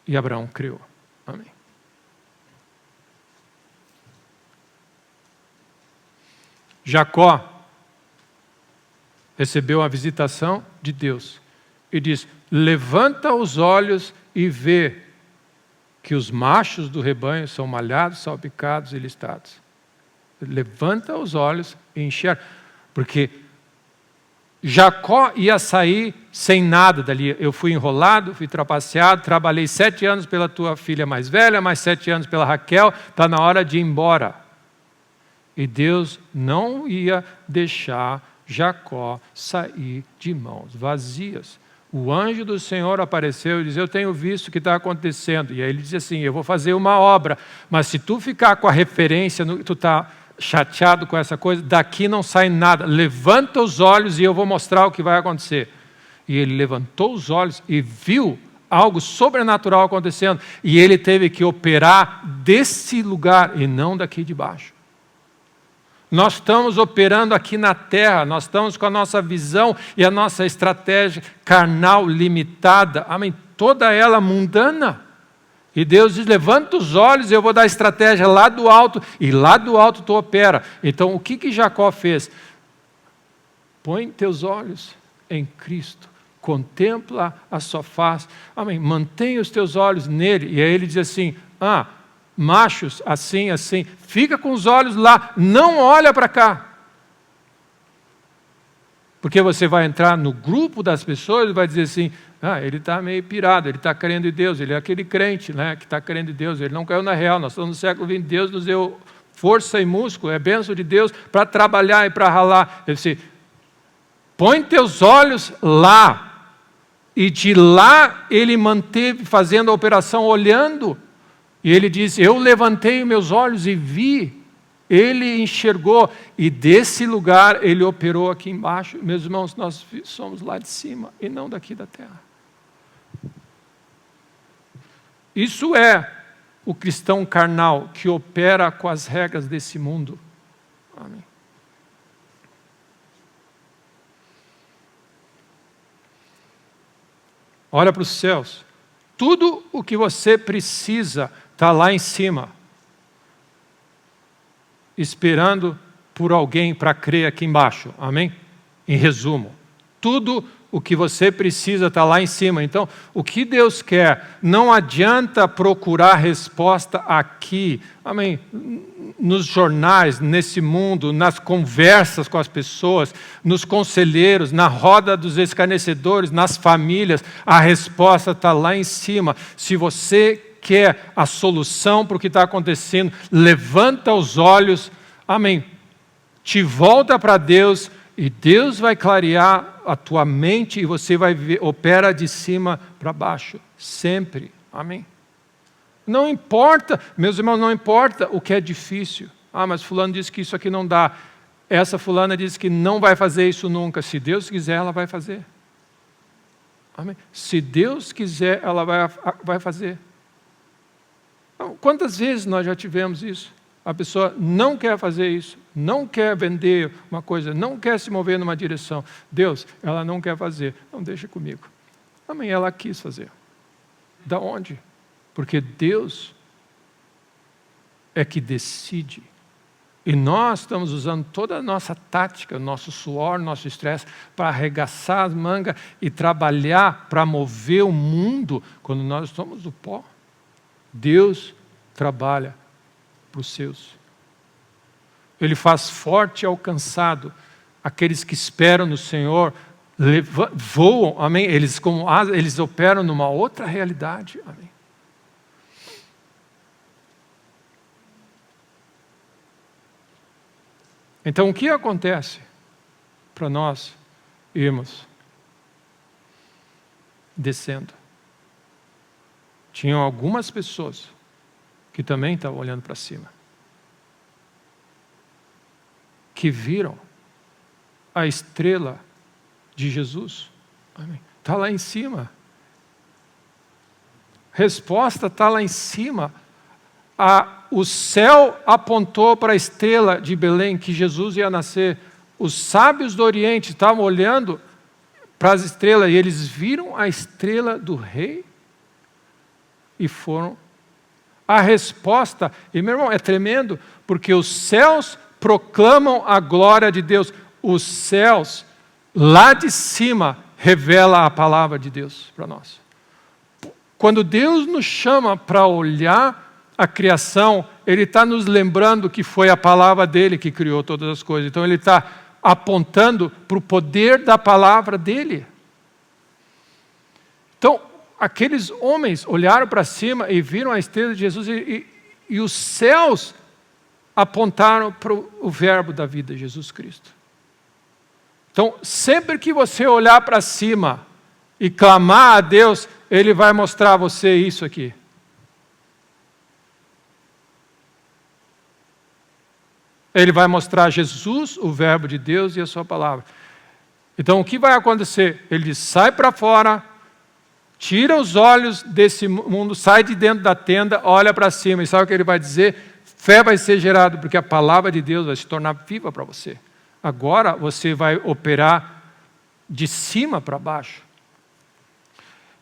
E Abraão criou. Amém. Jacó recebeu a visitação de Deus e diz, levanta os olhos e vê que os machos do rebanho são malhados, salpicados e listados. Levanta os olhos e enxerga. Porque Jacó ia sair sem nada dali. Eu fui enrolado, fui trapaceado, trabalhei 7 anos pela tua filha mais velha, mais 7 anos pela Raquel, está na hora de ir embora. E Deus não ia deixar Jacó sair de mãos vazias. O anjo do Senhor apareceu e disse, eu tenho visto o que está acontecendo. E aí ele disse assim, eu vou fazer uma obra, mas se tu ficar com a referência, tu está chateado com essa coisa, daqui não sai nada. Levanta os olhos e eu vou mostrar o que vai acontecer. E ele levantou os olhos e viu algo sobrenatural acontecendo, e ele teve que operar desse lugar e não daqui de baixo. Nós estamos operando aqui na terra, nós estamos com a nossa visão e a nossa estratégia carnal limitada, amém? Toda ela mundana. E Deus diz, levanta os olhos, eu vou dar a estratégia lá do alto, e lá do alto tu opera. Então, o que Jacó fez? Põe teus olhos em Cristo, contempla a sua face, amém? Mantém os teus olhos nele. E aí ele diz assim, machos, assim, assim, fica com os olhos lá, não olha para cá. Porque você vai entrar no grupo das pessoas e vai dizer assim, ele está meio pirado, ele está crendo em Deus, ele é aquele crente, né, que está crendo em Deus, ele não caiu na real, nós estamos no século XX, Deus nos deu força e músculo, é bênção de Deus para trabalhar e para ralar. Ele disse, põe teus olhos lá, e de lá ele manteve fazendo a operação, olhando. E ele diz, eu levantei meus olhos e vi, ele enxergou, e desse lugar ele operou aqui embaixo. Meus irmãos, nós somos lá de cima e não daqui da terra. Isso é o cristão carnal que opera com as regras desse mundo. Amém. Olha para os céus. Tudo o que você precisa está lá em cima, esperando por alguém para crer aqui embaixo. Amém? Em resumo, tudo o que você precisa está lá em cima. Então, o que Deus quer, não adianta procurar resposta aqui, amém? Nos jornais, nesse mundo, nas conversas com as pessoas, nos conselheiros, na roda dos escarnecedores, nas famílias, a resposta está lá em cima. Se você quer a solução para o que está acontecendo, levanta os olhos, amém? Te volta para Deus e Deus vai clarear a tua mente e você vai ver, opera de cima para baixo, sempre, amém? Não importa, meus irmãos, não importa o que é difícil. Mas fulano disse que isso aqui não dá. Essa fulana disse que não vai fazer isso nunca. Se Deus quiser, ela vai fazer. Amém? Se Deus quiser, ela vai fazer. Quantas vezes nós já tivemos isso? A pessoa não quer fazer isso, não quer vender uma coisa, não quer se mover numa direção. Deus, ela não quer fazer. Não, deixa comigo. Amém, ela quis fazer. Da onde? Porque Deus é que decide. E nós estamos usando toda a nossa tática, nosso suor, nosso estresse, para arregaçar as mangas e trabalhar para mover o mundo quando nós somos o pó. Deus trabalha para os seus. Ele faz forte e alcançado aqueles que esperam no Senhor, voam, amém? Eles operam numa outra realidade, amém? Então, o que acontece para nós irmos descendo? Tinham algumas pessoas que também estavam olhando para cima, que viram a estrela de Jesus. Está lá em cima. Resposta está lá em cima. O céu apontou para a estrela de Belém, que Jesus ia nascer. Os sábios do Oriente estavam olhando para as estrelas e eles viram a estrela do rei e foram. A resposta, e meu irmão, é tremendo, porque os céus proclamam a glória de Deus. Os céus, lá de cima, revelam a palavra de Deus para nós. Quando Deus nos chama para olhar a criação, Ele está nos lembrando que foi a palavra dEle que criou todas as coisas. Então Ele está apontando para o poder da palavra dEle. Então, aqueles homens olharam para cima e viram a estrela de Jesus e os céus apontaram para o verbo da vida, Jesus Cristo. Então, sempre que você olhar para cima e clamar a Deus, Ele vai mostrar a você isso aqui. Ele vai mostrar Jesus, o verbo de Deus e a sua palavra. Então, o que vai acontecer? Ele diz, sai para fora, Tira os olhos desse mundo, sai de dentro da tenda, olha para cima. E sabe o que ele vai dizer? Fé vai ser gerada, porque a palavra de Deus vai se tornar viva para você. Agora você vai operar de cima para baixo.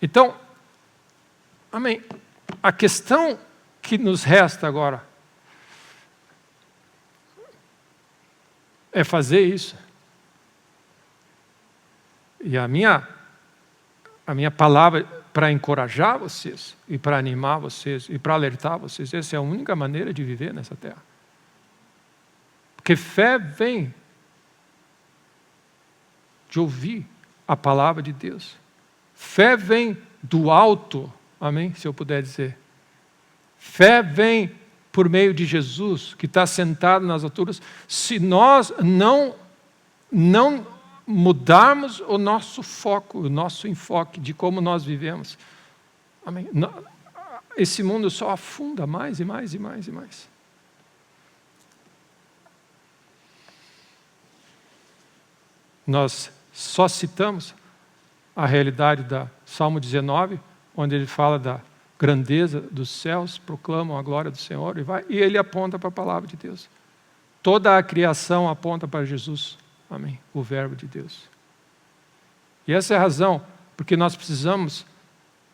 Então, amém. A questão que nos resta agora é fazer isso. E a minha palavra para encorajar vocês, e para animar vocês, e para alertar vocês, essa é a única maneira de viver nessa terra. Porque fé vem de ouvir a palavra de Deus. Fé vem do alto, amém? Se eu puder dizer. Fé vem por meio de Jesus, que está sentado nas alturas. Se nós não mudarmos o nosso foco, o nosso enfoque de como nós vivemos, amém? Esse mundo só afunda mais e mais e mais e mais. Nós só citamos a realidade da Salmo 19, onde ele fala da grandeza dos céus, proclamam a glória do Senhor, e ele aponta para a palavra de Deus. Toda a criação aponta para Jesus, amém? O verbo de Deus. E essa é a razão, porque nós precisamos,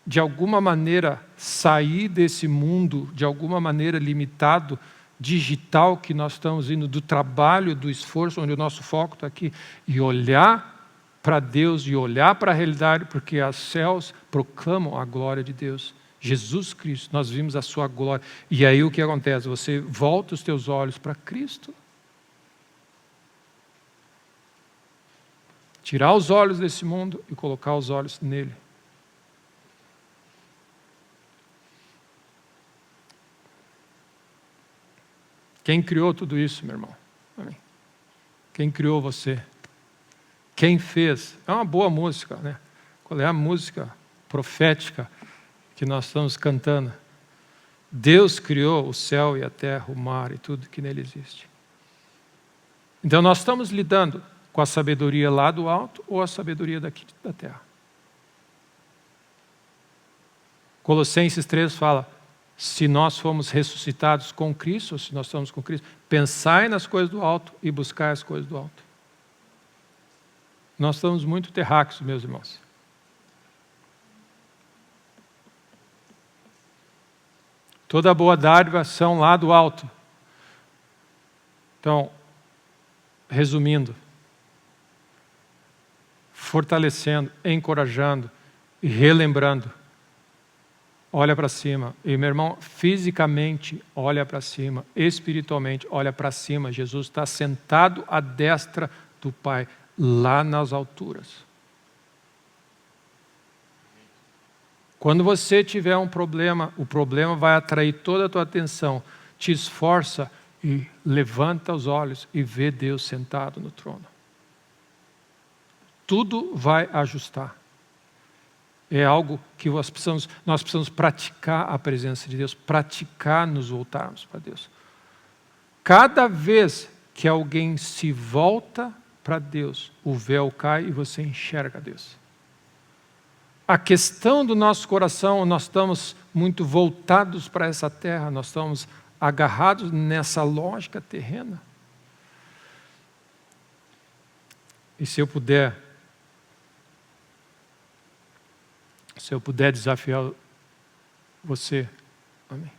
de alguma maneira, sair desse mundo, de alguma maneira limitado, digital que nós estamos indo, do trabalho, do esforço, onde o nosso foco está aqui, e olhar para Deus, e olhar para a realidade, porque os céus proclamam a glória de Deus. Jesus Cristo, nós vimos a sua glória. E aí o que acontece? Você volta os teus olhos para Cristo. Tirar os olhos desse mundo e colocar os olhos nele. Quem criou tudo isso, meu irmão? Amém. Quem criou você? Quem fez? É uma boa música, né? Qual é a música profética que nós estamos cantando? Deus criou o céu e a terra, o mar e tudo que nele existe. Então nós estamos lidando com a sabedoria lá do alto ou a sabedoria daqui da terra. Colossenses 3 fala: se nós fomos ressuscitados com Cristo, ou se nós estamos com Cristo, pensai nas coisas do alto e buscai as coisas do alto. Nós estamos muito terráqueos, meus irmãos. Toda boa dádiva são lá do alto. Então, resumindo, fortalecendo, encorajando e relembrando, olha para cima. E, meu irmão, fisicamente, olha para cima. Espiritualmente, olha para cima. Jesus está sentado à destra do Pai, lá nas alturas. Quando você tiver um problema, o problema vai atrair toda a tua atenção. Te esforça e levanta os olhos e vê Deus sentado no trono. Tudo vai ajustar. É algo que nós precisamos praticar a presença de Deus, praticar nos voltarmos para Deus. Cada vez que alguém se volta para Deus, o véu cai e você enxerga Deus. A questão do nosso coração, nós estamos muito voltados para essa terra, nós estamos agarrados nessa lógica terrena. E se eu puder desafiar você, amém.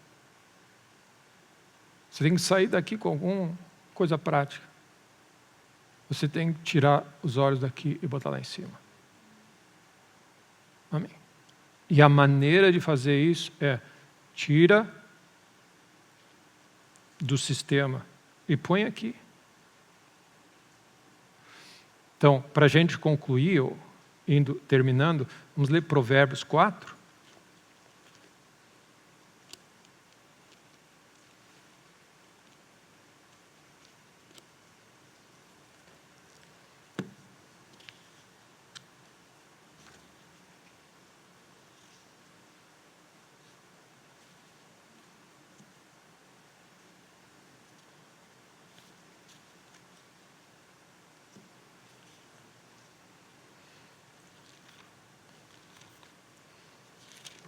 Você tem que sair daqui com alguma coisa prática. Você tem que tirar os olhos daqui e botar lá em cima. Amém. E a maneira de fazer isso é: tira do sistema e põe aqui. Então, para a gente concluir, terminando, vamos ler Provérbios 4.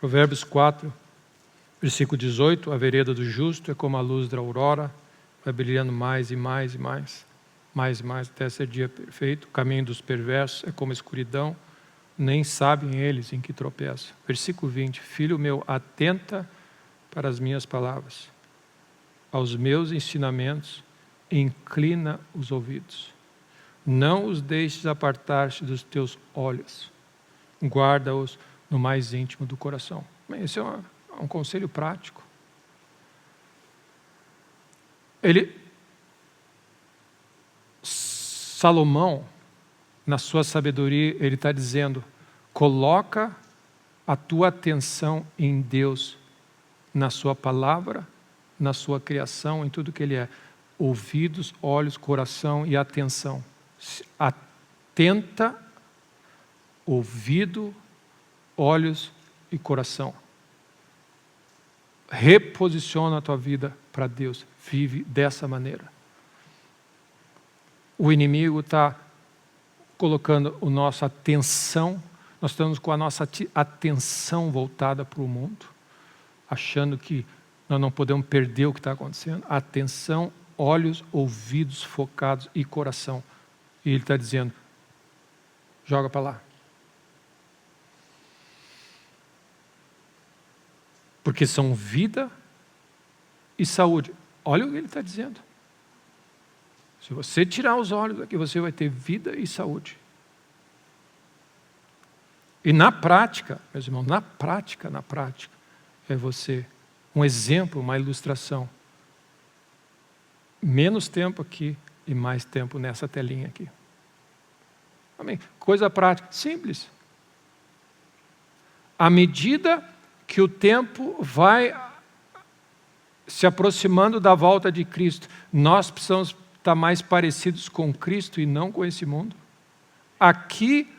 Provérbios 4, versículo 18, a vereda do justo é como a luz da aurora, vai brilhando mais e mais e mais, mais e mais, até ser dia perfeito. O caminho dos perversos é como a escuridão, nem sabem eles em que tropeçam. Versículo 20, filho meu, atenta para as minhas palavras, aos meus ensinamentos, inclina os ouvidos. Não os deixes apartar-te dos teus olhos, guarda-os no mais íntimo do coração. Esse é um conselho prático. Salomão, na sua sabedoria, ele está dizendo, coloca a tua atenção em Deus, na sua palavra, na sua criação, em tudo que Ele é. Ouvidos, olhos, coração e atenção. Atenta, ouvido, olhos e coração. Reposiciona a tua vida para Deus. Vive dessa maneira. O inimigo está colocando a nossa atenção, nós estamos com a nossa atenção voltada para o mundo, achando que nós não podemos perder o que está acontecendo. Atenção, olhos, ouvidos focados e coração. E ele está dizendo, joga para lá. Porque são vida e saúde. Olha o que ele está dizendo. Se você tirar os olhos daqui, você vai ter vida e saúde. E na prática, meus irmãos, na prática, é você um exemplo, uma ilustração. Menos tempo aqui e mais tempo nessa telinha aqui. Amém? Coisa prática, simples. À medida que o tempo vai se aproximando da volta de Cristo, nós precisamos estar mais parecidos com Cristo e não com esse mundo. Aqui,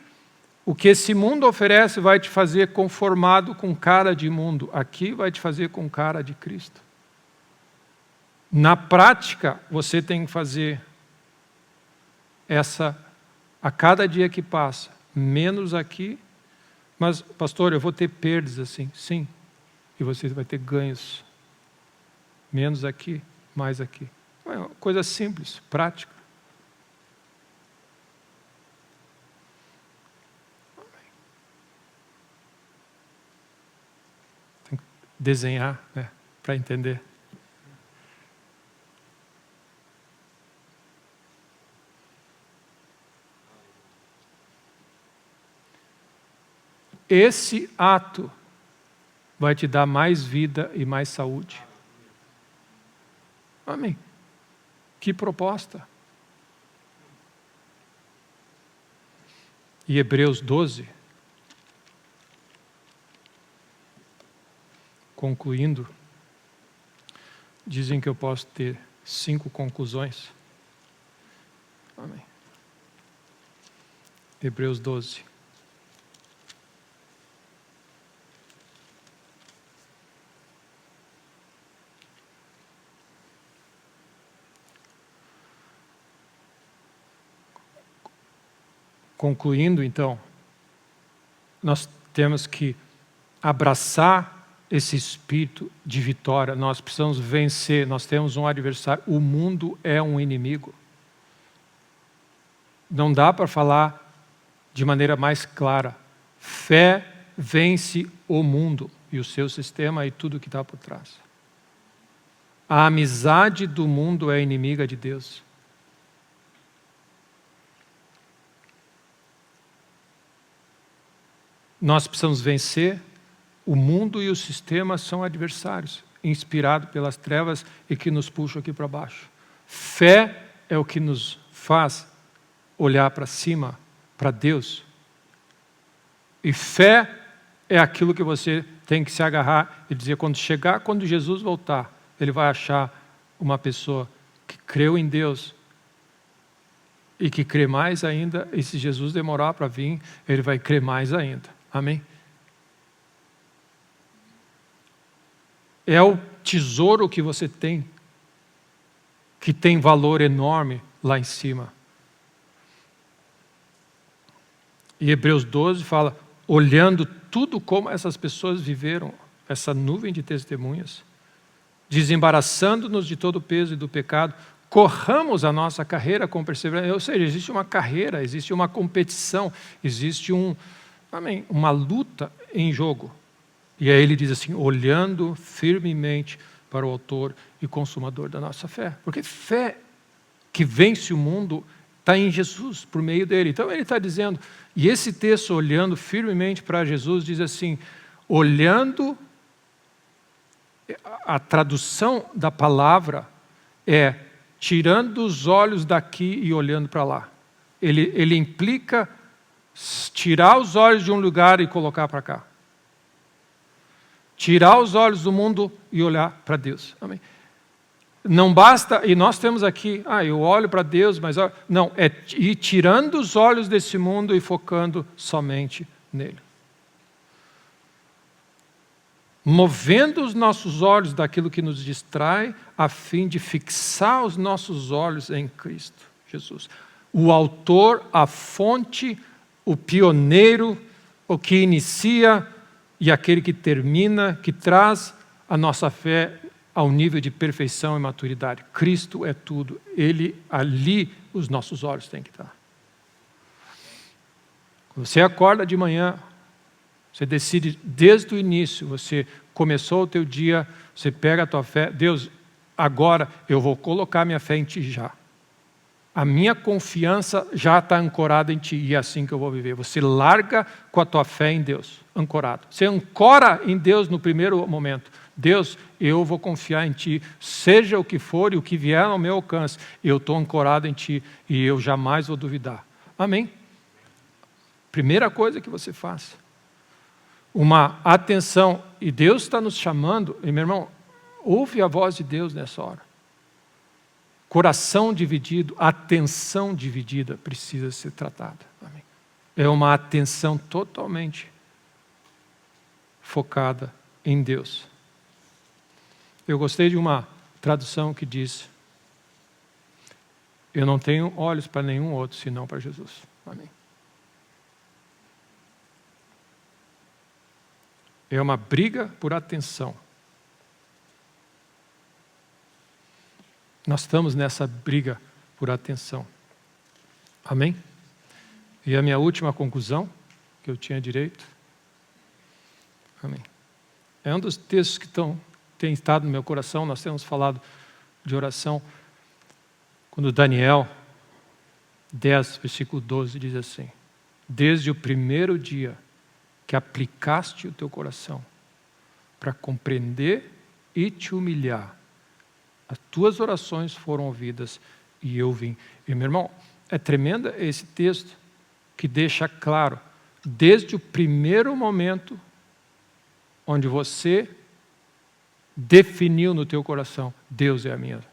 o que esse mundo oferece vai te fazer conformado com cara de mundo. Aqui vai te fazer com cara de Cristo. Na prática, você tem que fazer a cada dia que passa, menos aqui. Mas, pastor, eu vou ter perdas assim. Sim. E você vai ter ganhos. Menos aqui, mais aqui. É uma coisa simples, prática. Tem que desenhar, né, para entender. Esse ato vai te dar mais vida e mais saúde. Amém. Que proposta. E Hebreus 12, concluindo, dizem que eu posso ter 5 conclusões. Amém. Hebreus 12. Concluindo, então, nós temos que abraçar esse espírito de vitória. Nós precisamos vencer, nós temos um adversário. O mundo é um inimigo. Não dá para falar de maneira mais clara. Fé vence o mundo e o seu sistema e tudo que está por trás. A amizade do mundo é inimiga de Deus. Nós precisamos vencer, o mundo e o sistema são adversários, inspirados pelas trevas e que nos puxam aqui para baixo. Fé é o que nos faz olhar para cima, para Deus. E fé é aquilo que você tem que se agarrar e dizer, quando Jesus voltar, ele vai achar uma pessoa que creu em Deus e que crê mais ainda, e se Jesus demorar para vir, ele vai crer mais ainda. Amém? É o tesouro que você tem, que tem valor enorme lá em cima. E Hebreus 12 fala, olhando tudo como essas pessoas viveram, essa nuvem de testemunhas, desembaraçando-nos de todo o peso e do pecado, corramos a nossa carreira com perseverança. Ou seja, existe uma carreira, existe uma competição, existe uma luta em jogo. E aí ele diz assim, olhando firmemente para o autor e consumador da nossa fé. Porque fé que vence o mundo está em Jesus, por meio dele. Então ele está dizendo, e esse texto, olhando firmemente para Jesus, diz assim, olhando, a tradução da palavra é tirando os olhos daqui e olhando para lá. Ele implica tirar os olhos de um lugar e colocar para cá. Tirar os olhos do mundo e olhar para Deus. Amém? Não basta, e nós temos aqui, eu olho para Deus, mas não, é ir tirando os olhos desse mundo e focando somente nele. Movendo os nossos olhos daquilo que nos distrai, a fim de fixar os nossos olhos em Cristo Jesus. O autor, a fonte, o pioneiro, o que inicia e aquele que termina, que traz a nossa fé ao nível de perfeição e maturidade. Cristo é tudo. Ali os nossos olhos têm que estar. Quando você acorda de manhã, você decide desde o início, você começou o teu dia, você pega a tua fé, Deus, agora eu vou colocar minha fé em Ti já. A minha confiança já está ancorada em Ti e é assim que eu vou viver. Você larga com a tua fé em Deus, ancorado. Você ancora em Deus no primeiro momento. Deus, eu vou confiar em Ti, seja o que for e o que vier ao meu alcance, eu estou ancorado em Ti e eu jamais vou duvidar. Amém? Primeira coisa que você faz. Uma atenção, e Deus está nos chamando, e meu irmão, ouve a voz de Deus nessa hora. Coração dividido, atenção dividida precisa ser tratada. Amém? É uma atenção totalmente focada em Deus. Eu gostei de uma tradução que diz, eu não tenho olhos para nenhum outro senão para Jesus. Amém? É uma briga por atenção. Nós estamos nessa briga por atenção. Amém? E a minha última conclusão, que eu tinha direito. Amém. É um dos textos que tem estado no meu coração. Nós temos falado de oração. Quando Daniel 10, versículo 12, diz assim, desde o primeiro dia que aplicaste o teu coração para compreender e te humilhar, as tuas orações foram ouvidas e eu vim. E meu irmão, é tremendo esse texto que deixa claro, desde o primeiro momento onde você definiu no teu coração, Deus é a minha.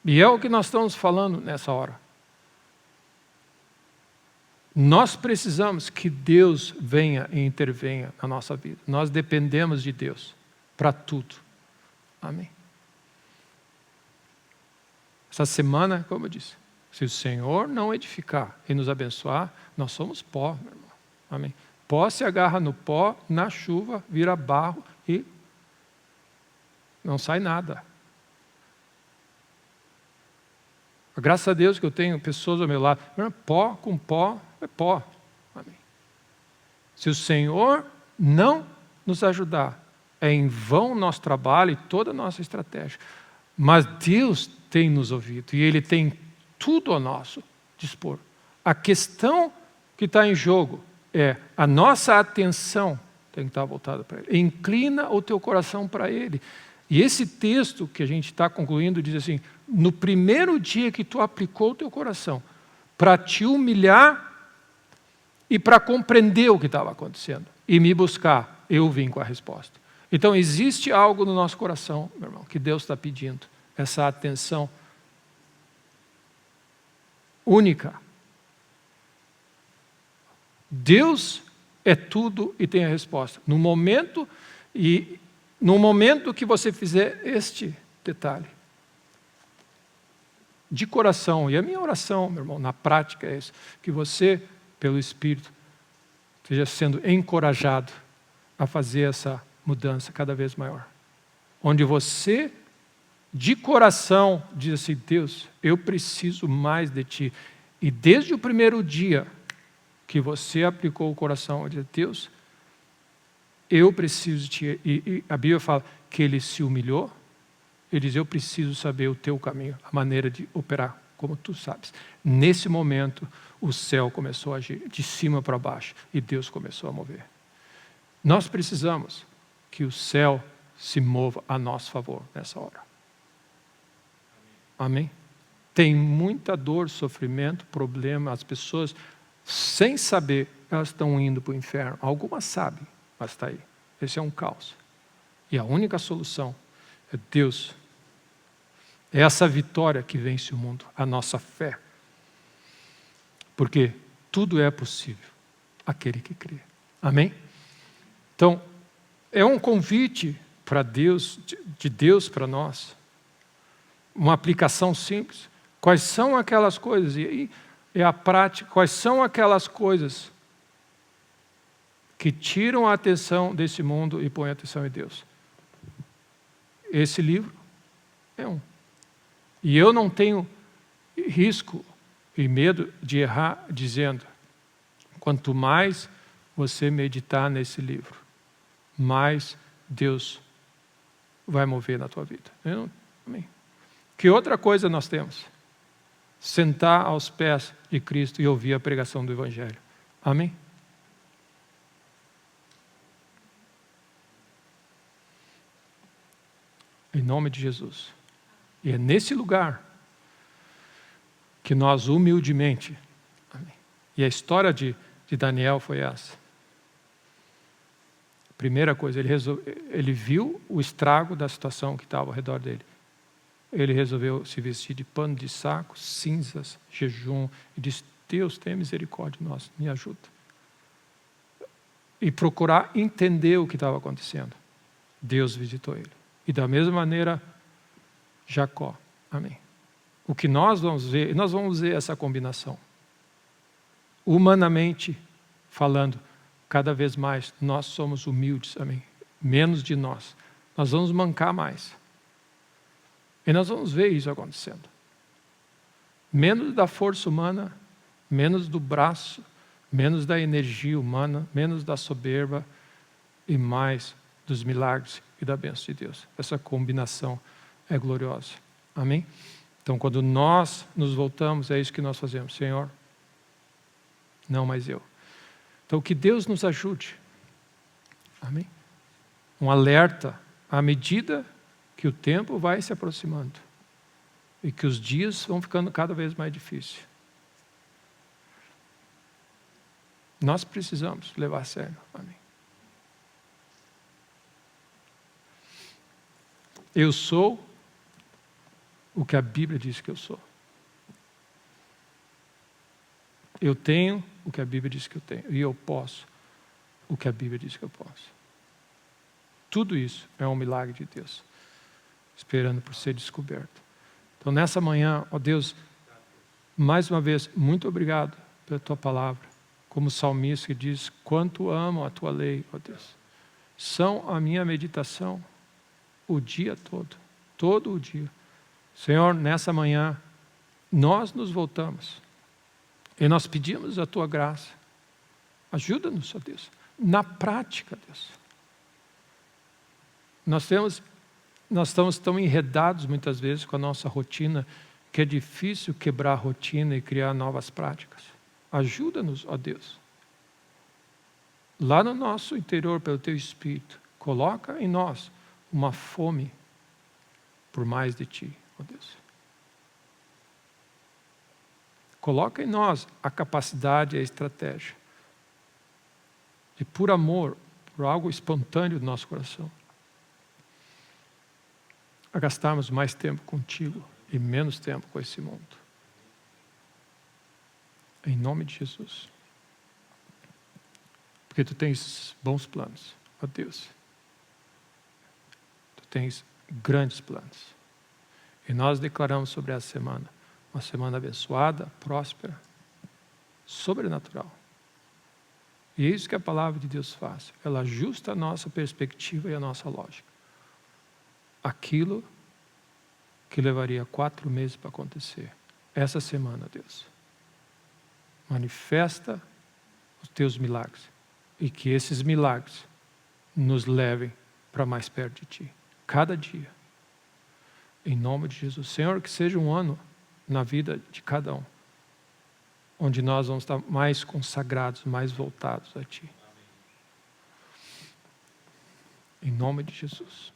E é o que nós estamos falando nessa hora. Nós precisamos que Deus venha e intervenha na nossa vida. Nós dependemos de Deus para tudo. Amém? Essa semana, como eu disse, se o Senhor não edificar e nos abençoar, nós somos pó, meu irmão. Amém? Pó se agarra no pó, na chuva, vira barro e não sai nada. Graças a Deus que eu tenho pessoas ao meu lado. Pó com pó é pó. Amém. Se o Senhor não nos ajudar, é em vão o nosso trabalho e toda a nossa estratégia. Mas Deus tem nos ouvido e Ele tem tudo ao nosso dispor. A questão que está em jogo é a nossa atenção tem que estar voltada para Ele. Inclina o teu coração para Ele. E esse texto que a gente está concluindo diz assim, no primeiro dia que tu aplicou o teu coração para te humilhar e para compreender o que estava acontecendo e me buscar, eu vim com a resposta. Então existe algo no nosso coração, meu irmão, que Deus está pedindo, essa atenção única. Deus é tudo e tem a resposta. No momento que você fizer este detalhe, de coração, e a minha oração, meu irmão, na prática é isso, que você pelo Espírito, esteja sendo encorajado a fazer essa mudança cada vez maior. Onde você, de coração, diz assim: Deus, eu preciso mais de Ti. E desde o primeiro dia que você aplicou o coração, diz: Deus, eu preciso de Ti. E a Bíblia fala que ele se humilhou. Ele diz: eu preciso saber o Teu caminho, a maneira de operar, como Tu sabes. Nesse momento, o céu começou a agir, de cima para baixo, e Deus começou a mover. Nós precisamos que o céu se mova a nosso favor nessa hora. Amém? Tem muita dor, sofrimento, problema. As pessoas, sem saber, elas estão indo para o inferno. Algumas sabem, mas está aí. Esse é um caos. E a única solução é Deus. É essa vitória que vence o mundo, a nossa fé. Porque tudo é possível àquele que crê. Amém? Então, é um convite para Deus, de Deus para nós. Uma aplicação simples. Quais são aquelas coisas? E aí é a prática. Quais são aquelas coisas que tiram a atenção desse mundo e põem a atenção em Deus? Esse livro é um. E eu não tenho risco e medo de errar dizendo: quanto mais você meditar nesse livro, mais Deus vai mover na tua vida. Amém. Que outra coisa nós temos? Sentar aos pés de Cristo e ouvir a pregação do Evangelho. Amém? Em nome de Jesus. E é nesse lugar que nós humildemente... Amém. E a história de Daniel foi essa. Primeira coisa, ele viu o estrago da situação que estava ao redor dele. Ele resolveu se vestir de pano de saco, cinzas, jejum, e disse: Deus, tenha misericórdia de nós, me ajuda. E procurar entender o que estava acontecendo. Deus visitou ele. E da mesma maneira, Jacó. Amém. O que nós vamos ver essa combinação. Humanamente falando, cada vez mais, nós somos humildes, amém. Menos de nós. Nós vamos mancar mais. E nós vamos ver isso acontecendo. Menos da força humana, menos do braço, menos da energia humana, menos da soberba e mais dos milagres e da bênção de Deus. Essa combinação é gloriosa. Amém? Então, quando nós nos voltamos, é isso que nós fazemos. Senhor, não mais eu. Então, que Deus nos ajude. Amém? Um alerta à medida que o tempo vai se aproximando e que os dias vão ficando cada vez mais difíceis. Nós precisamos levar a sério. Amém? Eu sou o que a Bíblia diz que eu sou. Eu tenho o que a Bíblia diz que eu tenho. E eu posso o que a Bíblia diz que eu posso. Tudo isso é um milagre de Deus, esperando por ser descoberto. Então, nessa manhã, ó Deus, mais uma vez, muito obrigado pela Tua palavra. Como o salmista que diz: quanto amo a Tua lei, ó Deus. São a minha meditação o dia todo o dia. Senhor, nessa manhã, nós nos voltamos e nós pedimos a Tua graça. Ajuda-nos, ó Deus, na prática, Deus. Nós estamos tão enredados muitas vezes com a nossa rotina que é difícil quebrar a rotina e criar novas práticas. Ajuda-nos, ó Deus. Lá no nosso interior, pelo Teu Espírito, coloca em nós uma fome por mais de Ti, ó Deus. Coloca em nós a capacidade e a estratégia de, por amor, por algo espontâneo do nosso coração, a gastarmos mais tempo contigo e menos tempo com esse mundo. Em nome de Jesus. Porque Tu tens bons planos, ó Deus. Tu tens grandes planos. E nós declaramos sobre essa semana uma semana abençoada, próspera, sobrenatural. E é isso que a palavra de Deus faz. Ela ajusta a nossa perspectiva e a nossa lógica. Aquilo que levaria 4 meses para acontecer, essa semana, Deus, manifesta os teus milagres. E que esses milagres nos levem para mais perto de Ti. Cada dia. Em nome de Jesus. Senhor, que seja um ano na vida de cada um, onde nós vamos estar mais consagrados, mais voltados a Ti. Em nome de Jesus.